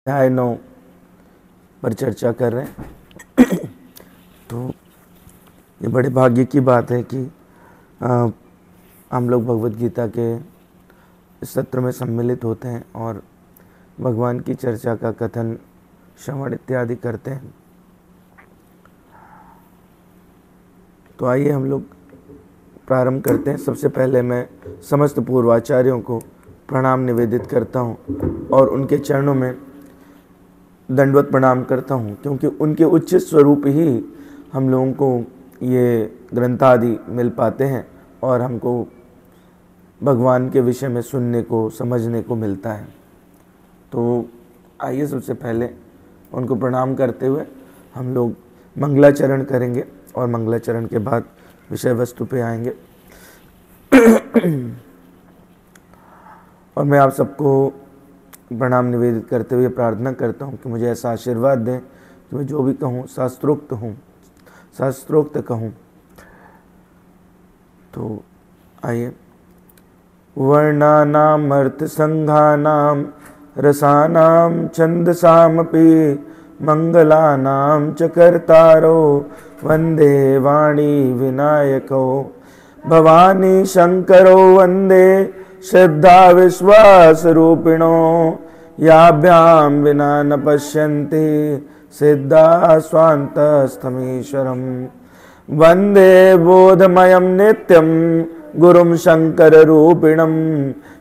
अध्याय 9 पर चर्चा कर रहे हैं। तो ये बड़े भाग्य की बात है कि हम लोग भगवत गीता के इस सत्र में सम्मिलित होते हैं और भगवान की चर्चा का कथन, श्रवण इत्यादि करते हैं। तो आइए हम लोग प्रारंभ करते हैं। सबसे पहले मैं समस्त पूर्वाचार्यों को प्रणाम निवेदित करता हूँ और उनके चरणों में दंडवत प्रणाम करता हूँ, क्योंकि उनके उच्च स्वरूप ही हम लोगों को ये ग्रंथादि मिल पाते हैं और हमको भगवान के विषय में सुनने को, समझने को मिलता है। तो आइए सबसे पहले उनको प्रणाम करते हुए हम लोग मंगलाचरण करेंगे और मंगलाचरण के बाद विषय वस्तु पे आएंगे। और मैं आप सबको प्रणाम निवेदित करते हुए प्रार्थना करता हूँ कि मुझे ऐसा आशीर्वाद दें कि मैं जो भी कहूँ शास्त्रोक्त कहूँ। तो आइए। वर्णानाम अर्थ संघानाम रसानाम छंदसामपि मंगलानाम च कर्तारो वंदे वाणी विनायको भवानी शंकरो वंदे श्रद्धा विश्वास रूपिणो याभ्याम विना न पश्यन्ति सिद्धा स्वान्तस्थमीश्वरम वंदे बोधमयं नित्यं गुरुं शंकर रूपिणं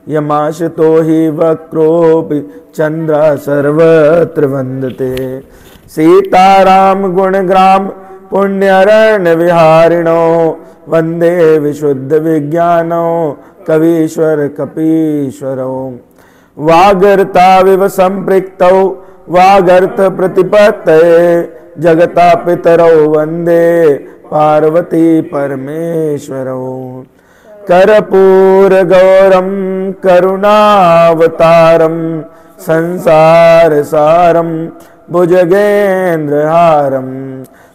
यमाशितो हि वक्रोऽपि चंद्र सर्वत्र वंदते सीताराम गुणग्राम पुण्यरण्य विहारिणो वंदे विशुद्ध विज्ञानो कवीश्वर कपीश्वरो वागर्ताविव संपृक्तौ वागर्थ प्रतिपत्तये जगता पितरौ वंदे पार्वती परमेश्वरौ कर्पूर गौरम करुणावतारम संसार सारम भुजगेन्द्रहारम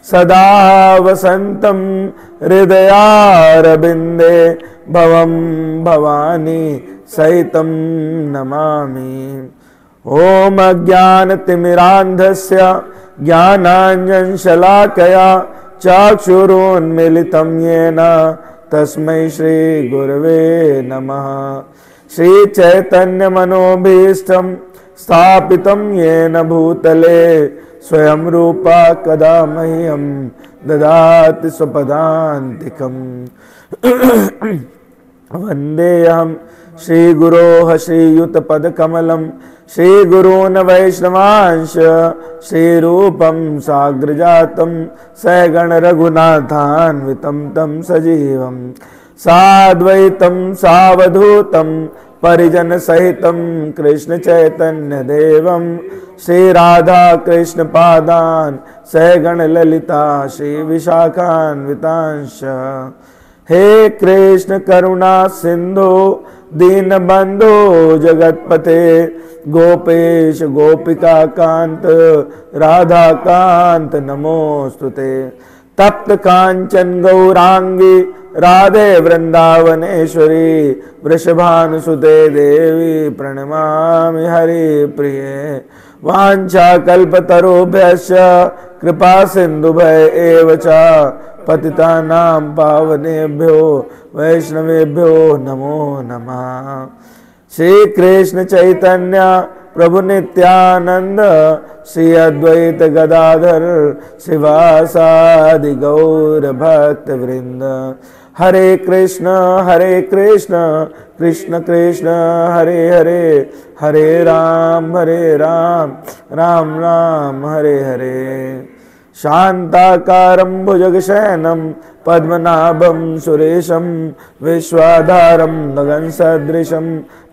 सदा वसंतम हृदयारविंदे भवं भवानी सहितं नमामि। ओम अज्ञानतिमिरान्धस्य ज्ञानाञ्जनशलाकया चक्षुरुन्मीलितं येन तस्मै श्रीगुरवे नमः। श्रीचैतन्यमनोभीष्टं स्थापितं येन भूतले स्वयं रूपा कदा मह्यं ददाति स्वपदान्तिकम्। वन्देऽहं श्रीगुरोः श्रीयुतपदकमलं श्रीगुरून् वैष्णवांश श्रीरूपं साग्रजातं सगण रघुनाथान्वितं तं सजीवं साद्वैतं सावधूतं परिजन सहितं कृष्ण चैतन्य देवं श्री राधा कृष्ण पादान सगण ललिता श्री विशाखान्वितांश। हे कृष्ण करुणा सिंधु दीनबंधु जगतपते गोपेश गोपिका कांत राधा कांत नमोस्तुते। तप्त कांचन गौरांगी राधे वृंदावनेश्वरी वृषभानुसुते देवी प्रणमामि हरि प्रिये। वाञ्छाकल्पतरुभ्यश्च कृपा सिन्धुभ्य एव च पतितानां पावनेभ्यो वैष्णवेभ्यो नमो नमः। श्री कृष्ण चैतन्य प्रभु नित्यानंद श्री अद्वैत गदाधर श्रीवासादि गौर भक्त वृंद। हरे कृष्ण कृष्ण कृष्ण हरे हरे हरे राम राम राम हरे हरे। शांताकारं भुजगशयनं पद्मनाभं सुरेशं विश्वाधारं गगनसदृशं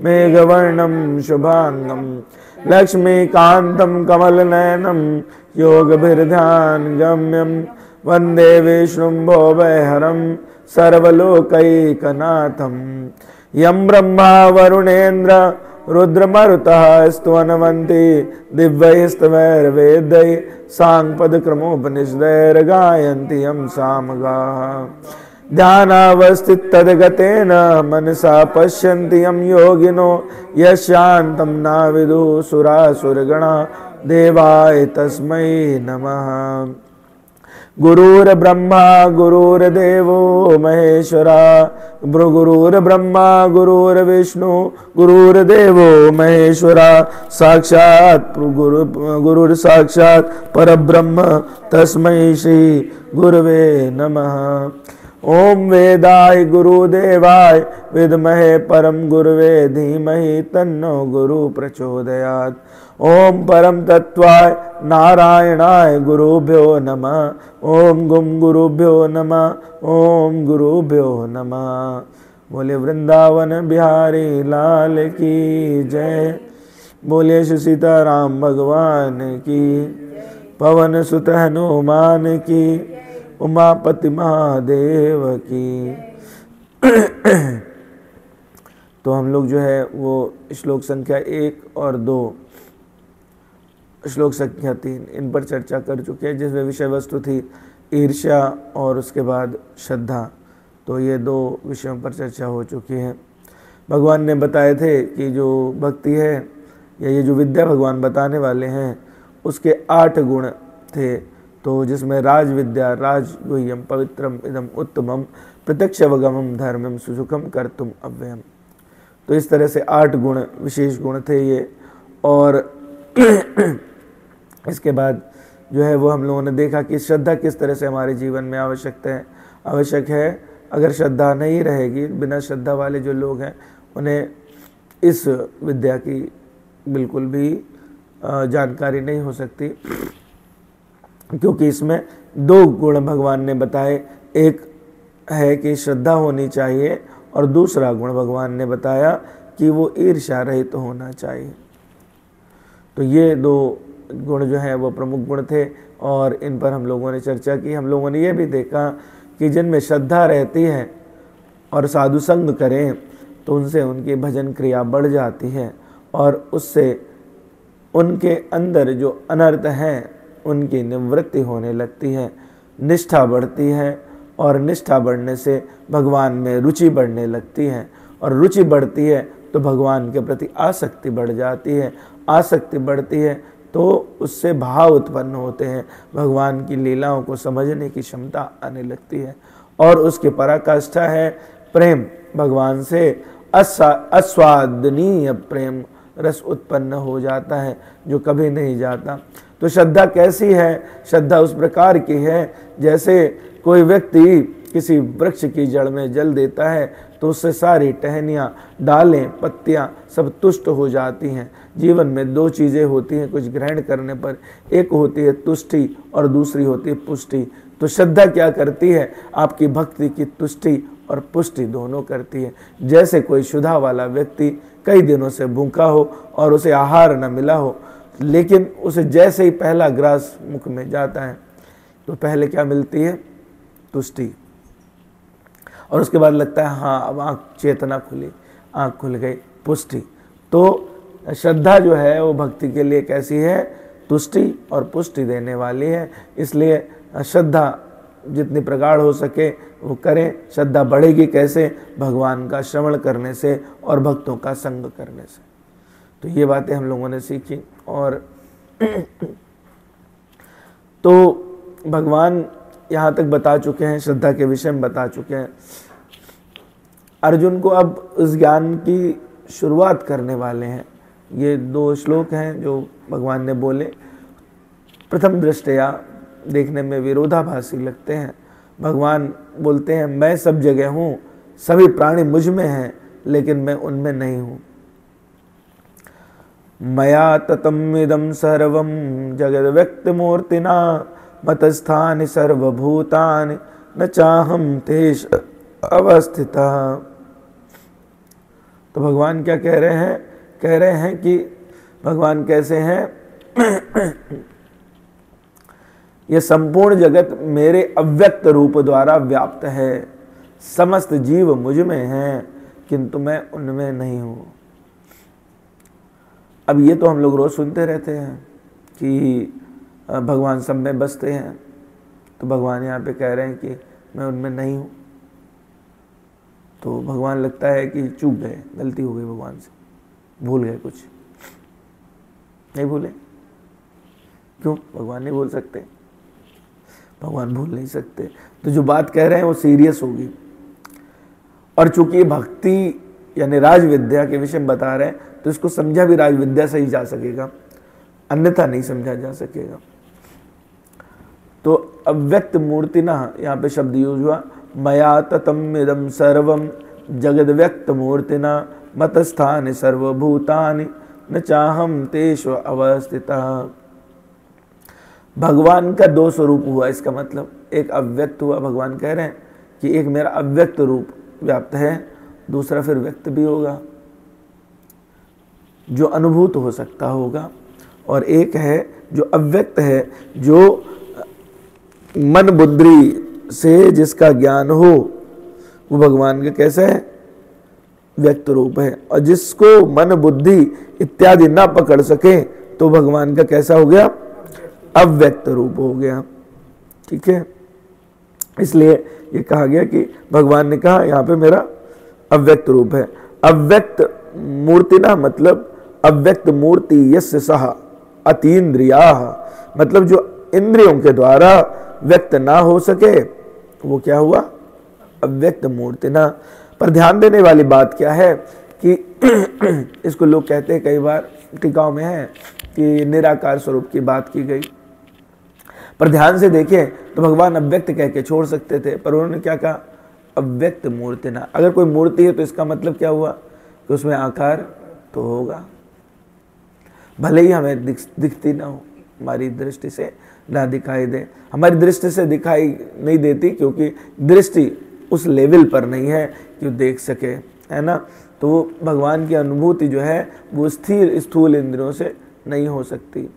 मेघवर्णं शुभांगं लक्ष्मीकान्तं कमलनयनं योगभिर्ध्यानगम्यं वन्दे विष्णुं भवभयहरं सर्वलोकैकनाथं। यं ब्रह्मा वरुणेन्द्र रुद्रमरुतः स्तवन्वन्ति दिव्यैस्तवैर्वेदैः साङ्गपदक्रमोपनिषदैर्गायन्ति यं सामगाः। ध्यानावस्थित तद्गतेन मनसा पश्यन्ति यं योगिनो यशान्तं न विदुः सुरासुरगणा देवाय तस्मै नमः। गुरुर्ब्रह्मा गुरुर्देवो महेश्वरा गुरुर्ब्रह्मा गुरुर्विष्णु गुरुर्देवो महेश्वरा साक्षात् गुरुर् साक्षात् परब्रह्म तस्मै श्री गुरवे नमः। ओम वेदाय गुरुदेवाय विद्महे परम गुरुवे धीमहि तन्नो गुरु प्रचोदयात्। ओम परम तत्वाय नारायणाय गुरुभ्यो नमः। ओम गुम गुरुभ्यो नमः। ओम गुरुभ्यो नमः। बोले वृंदावन बिहारी लाल की जय। बोले श्री सीताराम भगवान की। पवन सुत हनुमान की। उमापति महादेव की। तो हम लोग जो है वो श्लोक संख्या 1 और 2, श्लोक संख्या 3 इन पर चर्चा कर चुके हैं, जिसमें विषय वस्तु थी ईर्ष्या और उसके बाद श्रद्धा। तो ये 2 विषयों पर चर्चा हो चुकी है। भगवान ने बताए थे कि जो भक्ति है या ये जो विद्या भगवान बताने वाले हैं उसके 8 गुण थे। तो जिसमें राज विद्या राजगुह्यम पवित्रम इदम उत्तमम प्रत्यक्षवगमम धर्मम सुसुखम कर्तुम अव्ययम। तो इस तरह से 8 गुण विशेष गुण थे ये। और इसके बाद जो है वो हम लोगों ने देखा कि श्रद्धा किस तरह से हमारे जीवन में आवश्यक है। अगर श्रद्धा नहीं रहेगी, बिना श्रद्धा वाले जो लोग हैं उन्हें इस विद्या की बिल्कुल भी जानकारी नहीं हो सकती, क्योंकि इसमें 2 गुण भगवान ने बताए। एक है कि श्रद्धा होनी चाहिए और दूसरा गुण भगवान ने बताया कि वो ईर्ष्या रहित तो होना चाहिए। तो ये 2 गुण जो हैं वो प्रमुख गुण थे और इन पर हम लोगों ने चर्चा की। हम लोगों ने ये भी देखा कि जिनमें श्रद्धा रहती है और साधु संग करें तो उनसे उनकी भजन क्रिया बढ़ जाती है और उससे उनके अंदर जो अनर्थ हैं उनकी निवृत्ति होने लगती है, निष्ठा बढ़ती है और निष्ठा बढ़ने से भगवान में रुचि बढ़ने लगती है और रुचि बढ़ती है तो भगवान के प्रति आसक्ति बढ़ जाती है। आसक्ति बढ़ती है तो उससे भाव उत्पन्न होते हैं, भगवान की लीलाओं को समझने की क्षमता आने लगती है और उसकी पराकाष्ठा है प्रेम। भगवान से अस्वादनीय प्रेम रस उत्पन्न हो जाता है जो कभी नहीं जाता। तो श्रद्धा कैसी है? श्रद्धा उस प्रकार की है जैसे कोई व्यक्ति किसी वृक्ष की जड़ में जल देता है तो उससे सारी टहनियाँ, डालें, पत्तियाँ सब तुष्ट हो जाती हैं। जीवन में 2 चीज़ें होती हैं कुछ ग्रहण करने पर, एक होती है तुष्टि और दूसरी होती है पुष्टि। तो श्रद्धा क्या करती है? आपकी भक्ति की तुष्टि और पुष्टि दोनों करती है। जैसे कोई क्षुधा वाला व्यक्ति कई दिनों से भूखा हो और उसे आहार न मिला हो, लेकिन उसे जैसे ही पहला ग्रास मुख में जाता है तो पहले क्या मिलती है? तुष्टि। और उसके बाद लगता है हाँ अब आँख चेतना खुली, आँख खुल गई, पुष्टि। तो श्रद्धा जो है वो भक्ति के लिए कैसी है? तुष्टि और पुष्टि देने वाली है। इसलिए श्रद्धा जितनी प्रगाढ़ हो सके वो करें। श्रद्धा बढ़ेगी कैसे? भगवान का श्रवण करने से और भक्तों का संग करने से। तो ये बातें हम लोगों ने सीखी। और तो भगवान यहाँ तक बता चुके हैं, श्रद्धा के विषय में बता चुके हैं। अर्जुन को अब उस ज्ञान की शुरुआत करने वाले हैं। ये 2 श्लोक हैं जो भगवान ने बोले। प्रथम दृष्टया देखने में विरोधाभासी लगते हैं। भगवान बोलते हैं मैं सब जगह हूँ, सभी प्राणी मुझ में हैं, लेकिन मैं उनमें नहीं हूँ। मया ततम् इदं सर्वं जगद व्यक्त मूर्तिना मतस्थानि सर्वभूतानि न चाहं तेष अवस्थिता। तो भगवान क्या कह रहे हैं? कह रहे हैं कि भगवान कैसे हैं? ये संपूर्ण जगत मेरे अव्यक्त रूप द्वारा व्याप्त है, समस्त जीव मुझ में हैं, किंतु मैं उनमें नहीं हूँ। अब ये तो हम लोग रोज सुनते रहते हैं कि भगवान सब में बसते हैं। तो भगवान यहाँ पे कह रहे हैं कि मैं उनमें नहीं हूँ। तो भगवान लगता है कि चूक गए, गलती हो गई भगवान से, भूल गए कुछ। नहीं भूले? क्यों? भगवान नहीं भूल सकते, भगवान भूल नहीं सकते। तो जो बात कह रहे हैं वो सीरियस होगी। और चूंकि भक्ति यानी राज विद्या के विषय में बता रहे हैं, तो इसको समझा भी राज विद्या से ही जा सकेगा, अन्यथा नहीं समझा जा सकेगा। तो अव्यक्त मूर्ति ना, यहाँ पे शब्द यूज हुआ, मया ततम इदम सर्वम जगद व्यक्त मूर्तिना मतस्थान सर्वभूतानि न चाहम तेषु अवस्थिता। भगवान का दो स्वरूप हुआ, इसका मतलब एक अव्यक्त हुआ। भगवान कह रहे हैं कि एक मेरा अव्यक्त रूप व्याप्त है, दूसरा फिर व्यक्त भी होगा जो अनुभूत हो सकता होगा, और एक है जो अव्यक्त है, जो मन बुद्धि से जिसका ज्ञान हो, वो भगवान का कैसा है? व्यक्त रूप है। और जिसको मन बुद्धि इत्यादि ना पकड़ सके तो भगवान का कैसा हो गया? अव्यक्त रूप हो गया। ठीक है, इसलिए ये कहा गया कि भगवान ने कहा यहाँ पे मेरा अव्यक्त रूप है। अव्यक्त मूर्ति ना मतलब अव्यक्त मूर्ति यस्य सह अतीन्द्रिया, मतलब जो इंद्रियों के द्वारा व्यक्त ना हो सके वो क्या हुआ? अव्यक्त मूर्ति ना। पर ध्यान देने वाली बात क्या है कि इसको लोग कहते हैं, कई बार टीकाओं में है कि निराकार स्वरूप की बात की गई, पर ध्यान से देखें तो भगवान अव्यक्त कह के छोड़ सकते थे, पर उन्होंने क्या कहा? अव्यक्त मूर्ति ना। अगर कोई मूर्ति है तो इसका मतलब क्या हुआ कि उसमें आकार तो होगा, भले ही हमें दिखती ना हो, हमारी दृष्टि से ना दिखाई दे। हमारी दृष्टि से दिखाई नहीं देती क्योंकि दृष्टि उस लेवल पर नहीं है कि वो देख सके, है ना। तो वो भगवान की अनुभूति जो है वो स्थिर स्थूल इंद्रियों से नहीं हो सकती।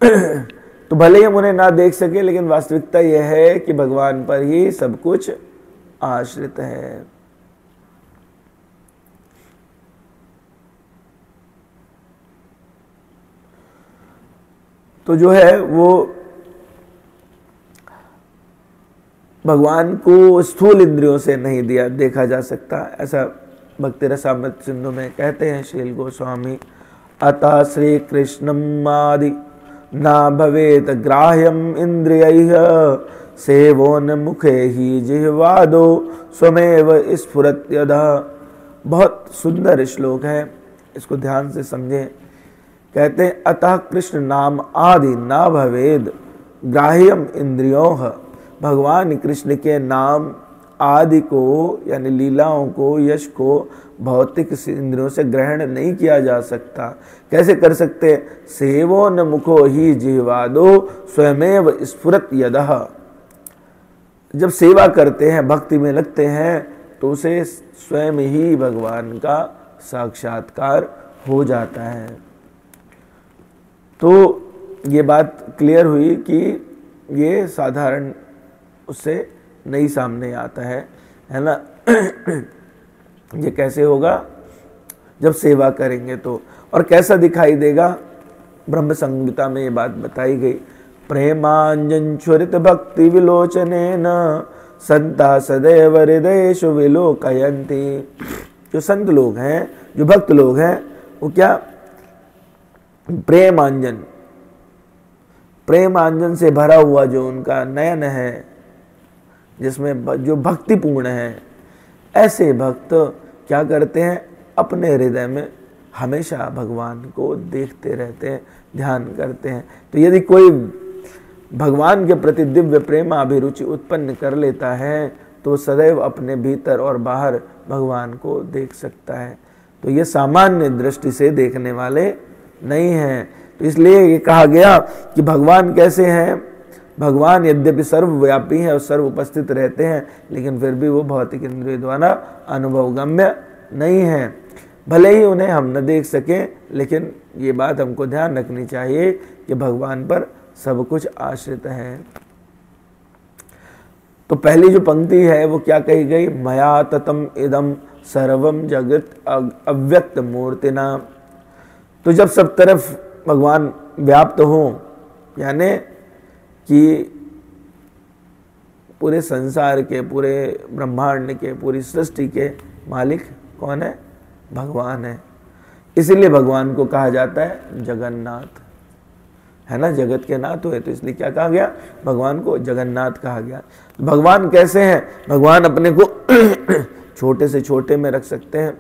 तो भले ही हम उन्हें ना देख सके, लेकिन वास्तविकता यह है कि भगवान पर ही सब कुछ आश्रित है। तो जो है वो भगवान को स्थूल इंद्रियों से नहीं देखा जा सकता, ऐसा भक्ति रसामृत सिंधु में कहते हैं शील गोस्वामी। अतः श्री कृष्णम आदि ना भवेत ग्राह्यम इंद्रियैः सेवोन मुखे ही जिह्वादो स्वमेव स्फुरत्यधः। बहुत सुंदर श्लोक है, इसको ध्यान से समझें। कहते हैं अतः कृष्ण नाम आदि ना भवेद ग्राह्यम इंद्रियों, भगवान कृष्ण के नाम आदि को यानी लीलाओं को, यश को भौतिक इंद्रियों से ग्रहण नहीं किया जा सकता। कैसे कर सकते? सेवो न मुखो ही जिह्वादो स्वयमेव स्फुरत यदः। जब सेवा करते हैं, भक्ति में लगते हैं, तो उसे स्वयं ही भगवान का साक्षात्कार हो जाता है। तो ये बात क्लियर हुई कि ये साधारण उससे नहीं सामने आता है ना। ये कैसे होगा? जब सेवा करेंगे तो। और कैसा दिखाई देगा? ब्रह्म संहिता में ये बात बताई गई। प्रेमांजन भक्ति विलोचनेन संता सदैव हृदयेषु विलोकयन्ति। जो संत लोग हैं, जो भक्त लोग हैं, वो क्या? प्रेमांजन, प्रेमांजन से भरा हुआ जो उनका नयन है, जिसमें जो भक्तिपूर्ण है, ऐसे भक्त क्या करते हैं? अपने हृदय में हमेशा भगवान को देखते रहते हैं, ध्यान करते हैं। तो यदि कोई भगवान के प्रति दिव्य प्रेम अभिरुचि उत्पन्न कर लेता है तो सदैव अपने भीतर और बाहर भगवान को देख सकता है। तो ये सामान्य दृष्टि से देखने वाले नहीं हैं। तो इसलिए ये कहा गया कि भगवान कैसे हैं? भगवान यद्यपि सर्वव्यापी है और सर्व उपस्थित रहते हैं, लेकिन फिर भी वो भौतिक इंद्रिय द्वारा अनुभवगम्य नहीं है। भले ही उन्हें हम न देख सकें, लेकिन ये बात हमको ध्यान रखनी चाहिए कि भगवान पर सब कुछ आश्रित है। तो पहली जो पंक्ति है वो क्या कही गई? मया ततम इदम सर्वम जगत अव्यक्त मूर्तिना। तो जब सब तरफ भगवान व्याप्त हो, यानी कि पूरे संसार के, पूरे ब्रह्मांड के, पूरी सृष्टि के मालिक कौन है? भगवान है। इसीलिए भगवान को कहा जाता है जगन्नाथ, है ना, जगत के नाथ हुए, तो इसलिए क्या कहा गया? भगवान को जगन्नाथ कहा गया। भगवान कैसे हैं? भगवान अपने को छोटे से छोटे में रख सकते हैं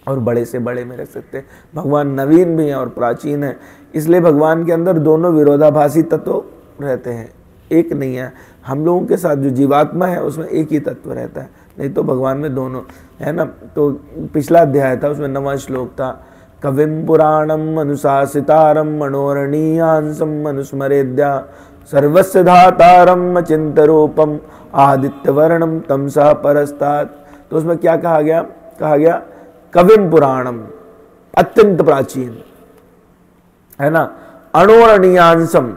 और बड़े से बड़े में रख सकते हैं। भगवान नवीन भी हैं और प्राचीन हैं, इसलिए भगवान के अंदर दोनों विरोधाभासी तत्व रहते हैं, एक नहीं है। हम लोगों के साथ जो जीवात्मा है उसमें एक ही तत्व रहता है, नहीं तो भगवान में दोनों है ना। तो पिछला अध्याय था, उसमें 9वां श्लोक था, कविम पुराणम अनुशासितारम मनोरणीयांसम मनुस्मरेद्या सर्वस्य धातारम अचिंतरूपम आदित्यवर्णम तमसा परस्तात्। तो उसमें क्या कहा गया? कहा गया कविम पुराणम, अत्यंत प्राचीन, है ना। अणोरणीयांसम,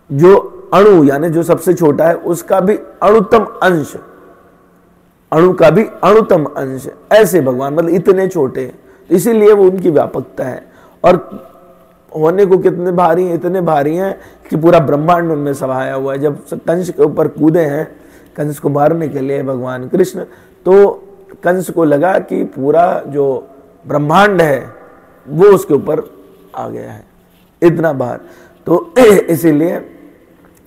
जो अणु यानी जो सबसे छोटा है उसका भी अणुतम अंश, अणु का भी अणुतम अंश, ऐसे भगवान मतलब इतने छोटे, इसीलिए वो उनकी व्यापकता है। और होने को कितने भारी हैं? इतने भारी हैं कि पूरा ब्रह्मांड उनमें समाया हुआ है। जब कंस के ऊपर कूदे हैं, कंस को मारने के लिए भगवान कृष्ण, तो कंस को लगा कि पूरा जो ब्रह्मांड है वो उसके ऊपर आ गया है, इतना बार। तो इसीलिए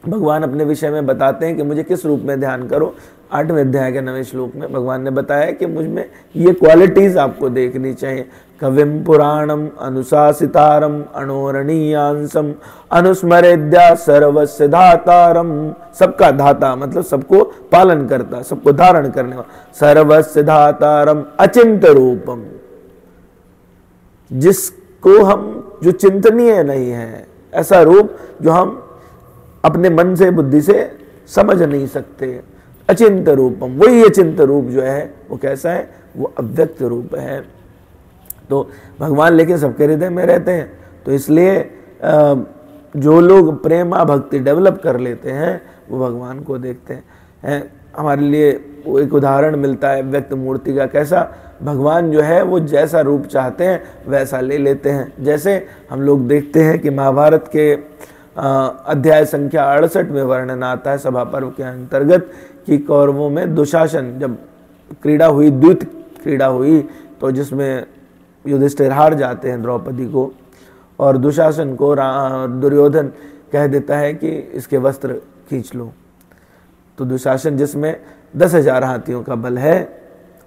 भगवान अपने विषय में बताते हैं कि मुझे किस रूप में ध्यान करो। 8वें अध्याय के 9वें श्लोक में भगवान ने बताया कि मुझ में ये क्वालिटीज आपको देखनी चाहिए। कविम पुराणम अनुशासितारम अणोरणीयांसम अनुस्मरेद्या सर्वस्य धातारम, सबका धाता मतलब सबको पालन करता, सबको धारण करने वाला, सर्वस्य धातारम अचिंत रूपम, जिसको हम, जो चिंतनीय नहीं है, ऐसा रूप जो हम अपने मन से बुद्धि से समझ नहीं सकते, अचिंत रूपम। वही अचिंत रूप जो है वो कैसा है? वो अव्यक्त रूप है। तो भगवान लेकिन सबके हृदय में रहते हैं, तो इसलिए जो लोग प्रेमा भक्ति डेवलप कर लेते हैं वो भगवान को देखते हैं। हमारे लिए वो एक उदाहरण मिलता है व्यक्त मूर्ति का, कैसा भगवान जो है वो जैसा रूप चाहते हैं वैसा ले लेते हैं। जैसे हम लोग देखते हैं कि महाभारत के अध्याय संख्या 68 में वर्णन आता है सभा पर्व के अंतर्गत कि कौरवों में दुशासन, जब क्रीड़ा हुई, द्वित क्रीड़ा हुई, तो जिसमें युधिष्ठिर हार जाते हैं द्रौपदी को, और दुशासन को दुर्योधन कह देता है कि इसके वस्त्र खींच लो। तो दुशासन जिसमें 10,000 हाथियों का बल है,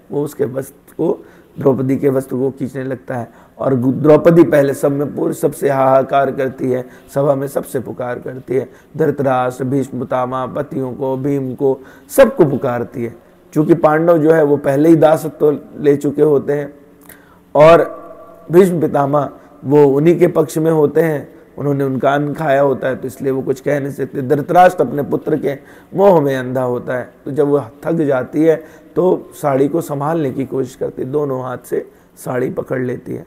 वो उसके वस्त्र को, द्रौपदी के वस्त्र को खींचने लगता है, और द्रौपदी पहले सब में पूरी सबसे हाहाकार करती है, सभा में सबसे पुकार करती है, धृतराष्ट्र, भीष्म पितामह, पतियों को, भीम को, सबको पुकारती है। चूंकि पांडव जो है वो पहले ही दासत्व ले चुके होते हैं और भीष्म पितामह वो उन्हीं के पक्ष में होते हैं, उन्होंने उनका अन्न खाया होता है, तो इसलिए वो कुछ कह नहीं सकते। धृतराष्ट्र अपने पुत्र के मोह में अंधा होता है, तो जब वो थक जाती है तो साड़ी को संभालने की कोशिश करती है, दोनों हाथ से साड़ी पकड़ लेती है,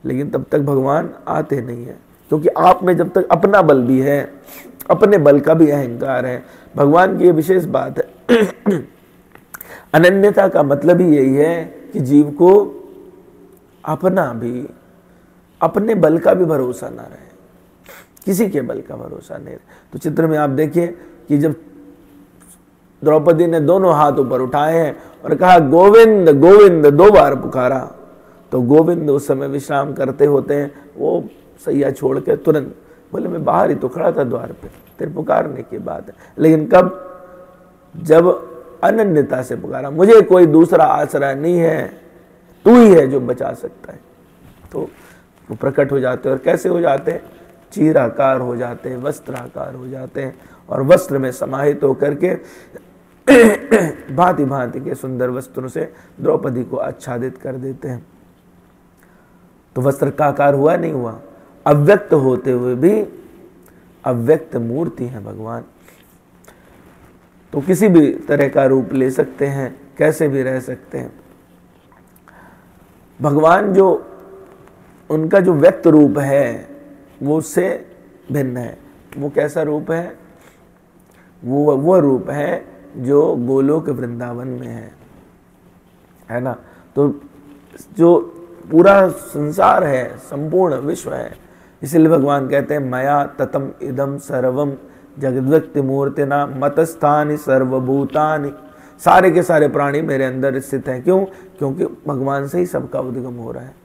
लेकिन तब तक भगवान आते नहीं है, क्योंकि आप में जब तक अपना बल भी है, अपने बल का भी अहंकार है। भगवान की ये विशेष बात है। अनन्यता का मतलब ही यही है कि जीव को अपना भी, अपने बल का भी भरोसा ना रहे, किसी के बल का भरोसा नहीं रहे। तो चित्र में आप देखिए कि जब द्रौपदी ने दोनों हाथ ऊपर उठाए हैं और कहा गोविंद गोविंद 2 बार पुकारा, तो गोविंद उस समय विश्राम करते होते हैं, वो सैया छोड़ के तुरंत बोले मैं बाहर ही तो खड़ा था द्वार पे, तेरे पुकारने की बात है। लेकिन कब? जब अनन्यता से पुकारा, मुझे कोई दूसरा आश्रय नहीं है, तू ही है जो बचा सकता है, तो वो प्रकट हो जाते हैं। और कैसे हो जाते हैं? चीराकार हो जाते हैं, वस्त्राकार हो जाते हैं, और वस्त्र में समाहित होकर के भांति भांति के सुंदर वस्त्रों से द्रौपदी को आच्छादित कर देते हैं। तो वस्त्र का आकार हुआ नहीं हुआ? अव्यक्त होते हुए भी अव्यक्त मूर्ति है भगवान, तो किसी भी तरह का रूप ले सकते हैं, कैसे भी रह सकते हैं। भगवान जो उनका जो व्यक्त रूप है वो उससे भिन्न है। वो कैसा रूप है? वो रूप है जो गोलोक वृंदावन में है ना। तो जो पूरा संसार है, संपूर्ण विश्व है, इसलिए भगवान कहते हैं मया ततम इदम सर्वम जगद्व्यक्ति मूर्तिना मतस्थानि सर्वभूतानि। सारे के सारे प्राणी मेरे अंदर स्थित हैं। क्यों? क्योंकि भगवान से ही सबका उद्गम हो रहा है।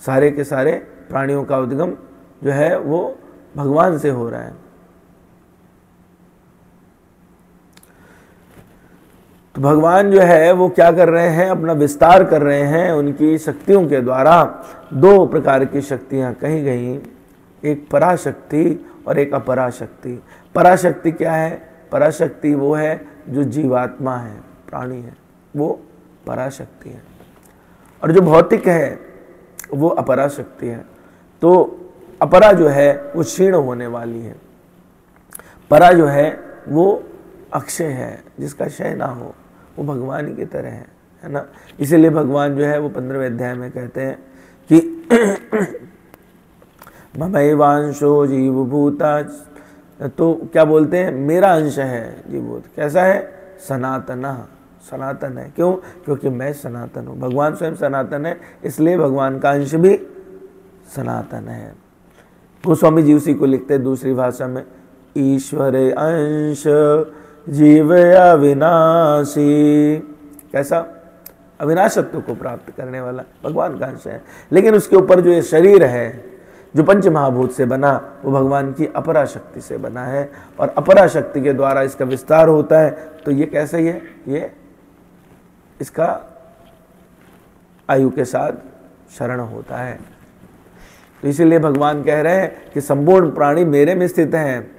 सारे के सारे प्राणियों का उद्गम जो है वो भगवान से हो रहा है। तो भगवान जो है वो क्या कर रहे हैं, अपना विस्तार कर रहे हैं उनकी शक्तियों के द्वारा। दो प्रकार की शक्तियां कही गई, एक पराशक्ति और एक अपराशक्ति। पराशक्ति क्या है? पराशक्ति वो है जो जीवात्मा है, प्राणी है, वो पराशक्ति है। और जो भौतिक है वो अपराशक्ति है। तो अपरा जो है वो क्षीण होने वाली है, परा जो है वो अक्षय है, जिसका क्षय ना हो, वो भगवान ही की तरह है ना। इसीलिए भगवान जो है वो 15वें अध्याय में कहते हैं कि ममैवांशो जीवभूता, तो क्या बोलते हैं, मेरा अंश है जीवभूत। कैसा है? सनातन, सनातन है। क्यों? क्योंकि मैं सनातन हूँ। भगवान स्वयं सनातन है, इसलिए भगवान का अंश भी सनातन है। गोस्वामी जी उसी को लिखते हैं दूसरी भाषा में, ईश्वरे अंश जीव अविनाशी। कैसा? अविनाशत्व को प्राप्त करने वाला भगवान का अंश है। लेकिन उसके ऊपर जो ये शरीर है जो पंच महाभूत से बना, वो भगवान की अपरा शक्ति से बना है, और अपरा शक्ति के द्वारा इसका विस्तार होता है। तो ये कैसे है? ये इसका आयु के साथ शरण होता है। तो इसीलिए भगवान कह रहे हैं कि संपूर्ण प्राणी मेरे में स्थित हैं।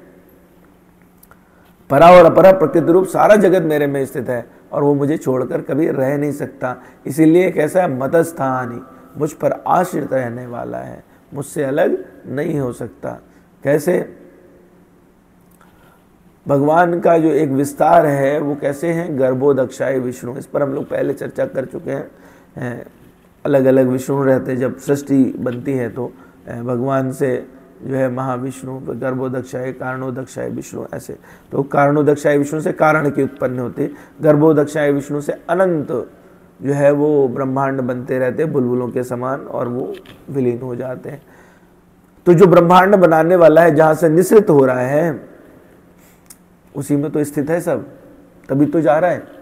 परा और अपरा प्रकृति रूप सारा जगत मेरे में स्थित है, और वो मुझे छोड़कर कभी रह नहीं सकता। इसीलिए कैसा है? मतस्थानी, मुझ पर आश्रित रहने वाला है, मुझसे अलग नहीं हो सकता। कैसे? भगवान का जो एक विस्तार है वो कैसे है? गर्भोदक्षाय विष्णु। इस पर हम लोग पहले चर्चा कर चुके हैं। अलग अलग विष्णु रहते हैं। जब सृष्टि बनती है तो भगवान से जो है महाविष्णु, गर्भोदक्षाय, कारणोदक्षाय विष्णु, ऐसे। तो कारणोदक्षाय विष्णु से कारण की उत्पन्न होती, गर्भोदक्षाय विष्णु से अनंत जो है वो ब्रह्मांड बनते रहते हैं बुलबुलों के समान, और वो विलीन हो जाते हैं। तो जो ब्रह्मांड बनाने वाला है, जहां से निसृत हो रहा है, उसी में तो स्थित है सब, तभी तो जा रहा है।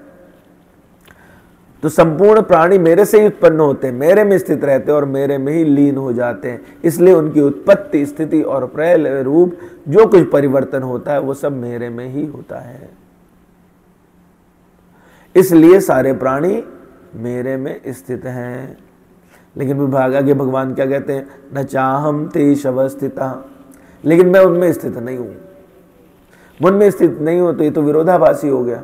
तो संपूर्ण प्राणी मेरे से ही उत्पन्न होते हैं, मेरे में स्थित रहते हैं और मेरे में ही लीन हो जाते हैं। इसलिए उनकी उत्पत्ति, स्थिति और प्रलय रूप जो कुछ परिवर्तन होता है वो सब मेरे में ही होता है। इसलिए सारे प्राणी मेरे में स्थित हैं। लेकिन विभाग आगे भगवान क्या कहते हैं? न चाहम तेष अवस्थिता, लेकिन मैं उनमें स्थित नहीं हूं। उनमें स्थित नहीं हो तो ये तो विरोधाभासी हो गया।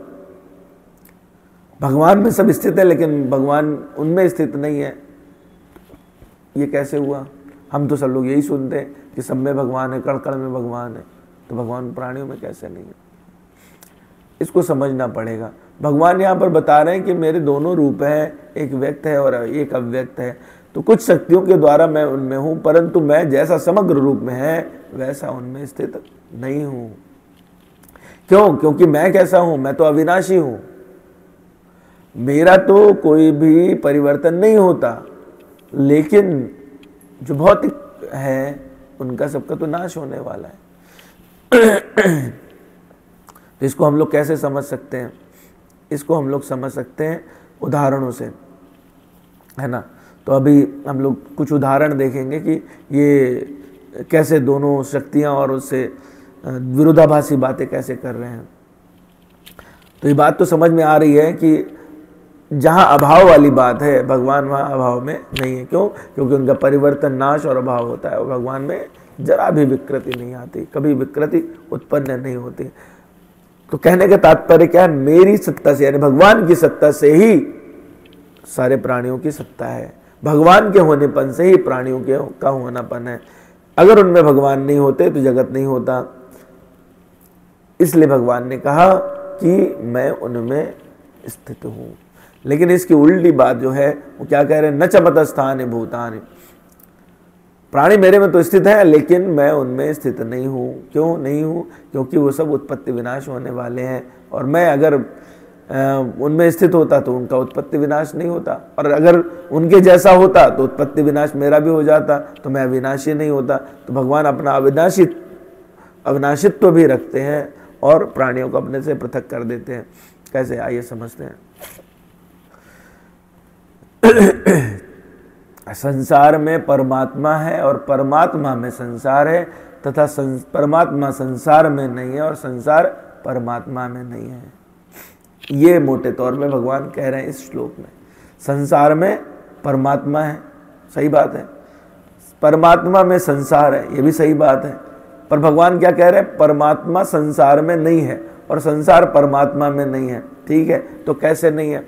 भगवान में सब स्थित है लेकिन भगवान उनमें स्थित नहीं है, ये कैसे हुआ? हम तो सब लोग यही सुनते हैं कि सब में भगवान है, कण कण में भगवान है, तो भगवान प्राणियों में कैसे नहीं है? इसको समझना पड़ेगा। भगवान यहाँ पर बता रहे हैं कि मेरे दोनों रूप हैं, एक व्यक्त है और एक अव्यक्त है। तो कुछ शक्तियों के द्वारा मैं उनमें हूं, परंतु मैं जैसा समग्र रूप में है वैसा उनमें स्थित नहीं हूं। क्यों? क्योंकि मैं कैसा हूं? मैं तो अविनाशी हूं, मेरा तो कोई भी परिवर्तन नहीं होता। लेकिन जो भौतिक है उनका सबका तो नाश होने वाला है। तो इसको हम लोग कैसे समझ सकते हैं? इसको हम लोग समझ सकते हैं उदाहरणों से, है ना। तो अभी हम लोग कुछ उदाहरण देखेंगे कि ये कैसे दोनों शक्तियां और उससे विरोधाभासी बातें कैसे कर रहे हैं। तो ये बात तो समझ में आ रही है कि जहां अभाव वाली बात है भगवान वहां अभाव में नहीं है। क्यों? क्योंकि उनका परिवर्तन, नाश और अभाव होता है, और भगवान में जरा भी विकृति नहीं आती, कभी विकृति उत्पन्न नहीं होती। तो कहने का तात्पर्य क्या है? मेरी सत्ता से, यानी भगवान की सत्ता से ही सारे प्राणियों की सत्ता है। भगवान के होनेपन से ही प्राणियों के का होनापन है। अगर उनमें भगवान नहीं होते तो जगत नहीं होता। इसलिए भगवान ने कहा कि मैं उनमें स्थित हूं। लेकिन इसकी उल्टी बात जो है वो क्या कह रहे हैं? न च मतस्थानि भूतानि, प्राणी मेरे में तो स्थित है लेकिन मैं उनमें स्थित नहीं हूँ। क्यों नहीं हूँ? क्योंकि वो सब उत्पत्ति विनाश होने वाले हैं, और मैं अगर उनमें स्थित होता तो उनका उत्पत्ति विनाश नहीं होता, और अगर उनके जैसा होता तो उत्पत्ति विनाश मेरा भी हो जाता, तो मैं अविनाशी नहीं होता। तो भगवान अपना अविनाशी अविनाशित्व भी रखते हैं और प्राणियों को अपने से पृथक कर देते हैं। कैसे, आइए समझते हैं। संसार में परमात्मा है और परमात्मा में संसार है, तथा परमात्मा संसार में नहीं है और संसार परमात्मा में नहीं है। ये मोटे तौर में भगवान कह रहे हैं इस श्लोक में। संसार में परमात्मा है, सही बात है, परमात्मा में संसार है, ये भी सही बात है, पर भगवान क्या कह रहे हैं, परमात्मा संसार में नहीं है और संसार परमात्मा में नहीं है। ठीक है, तो कैसे नहीं है?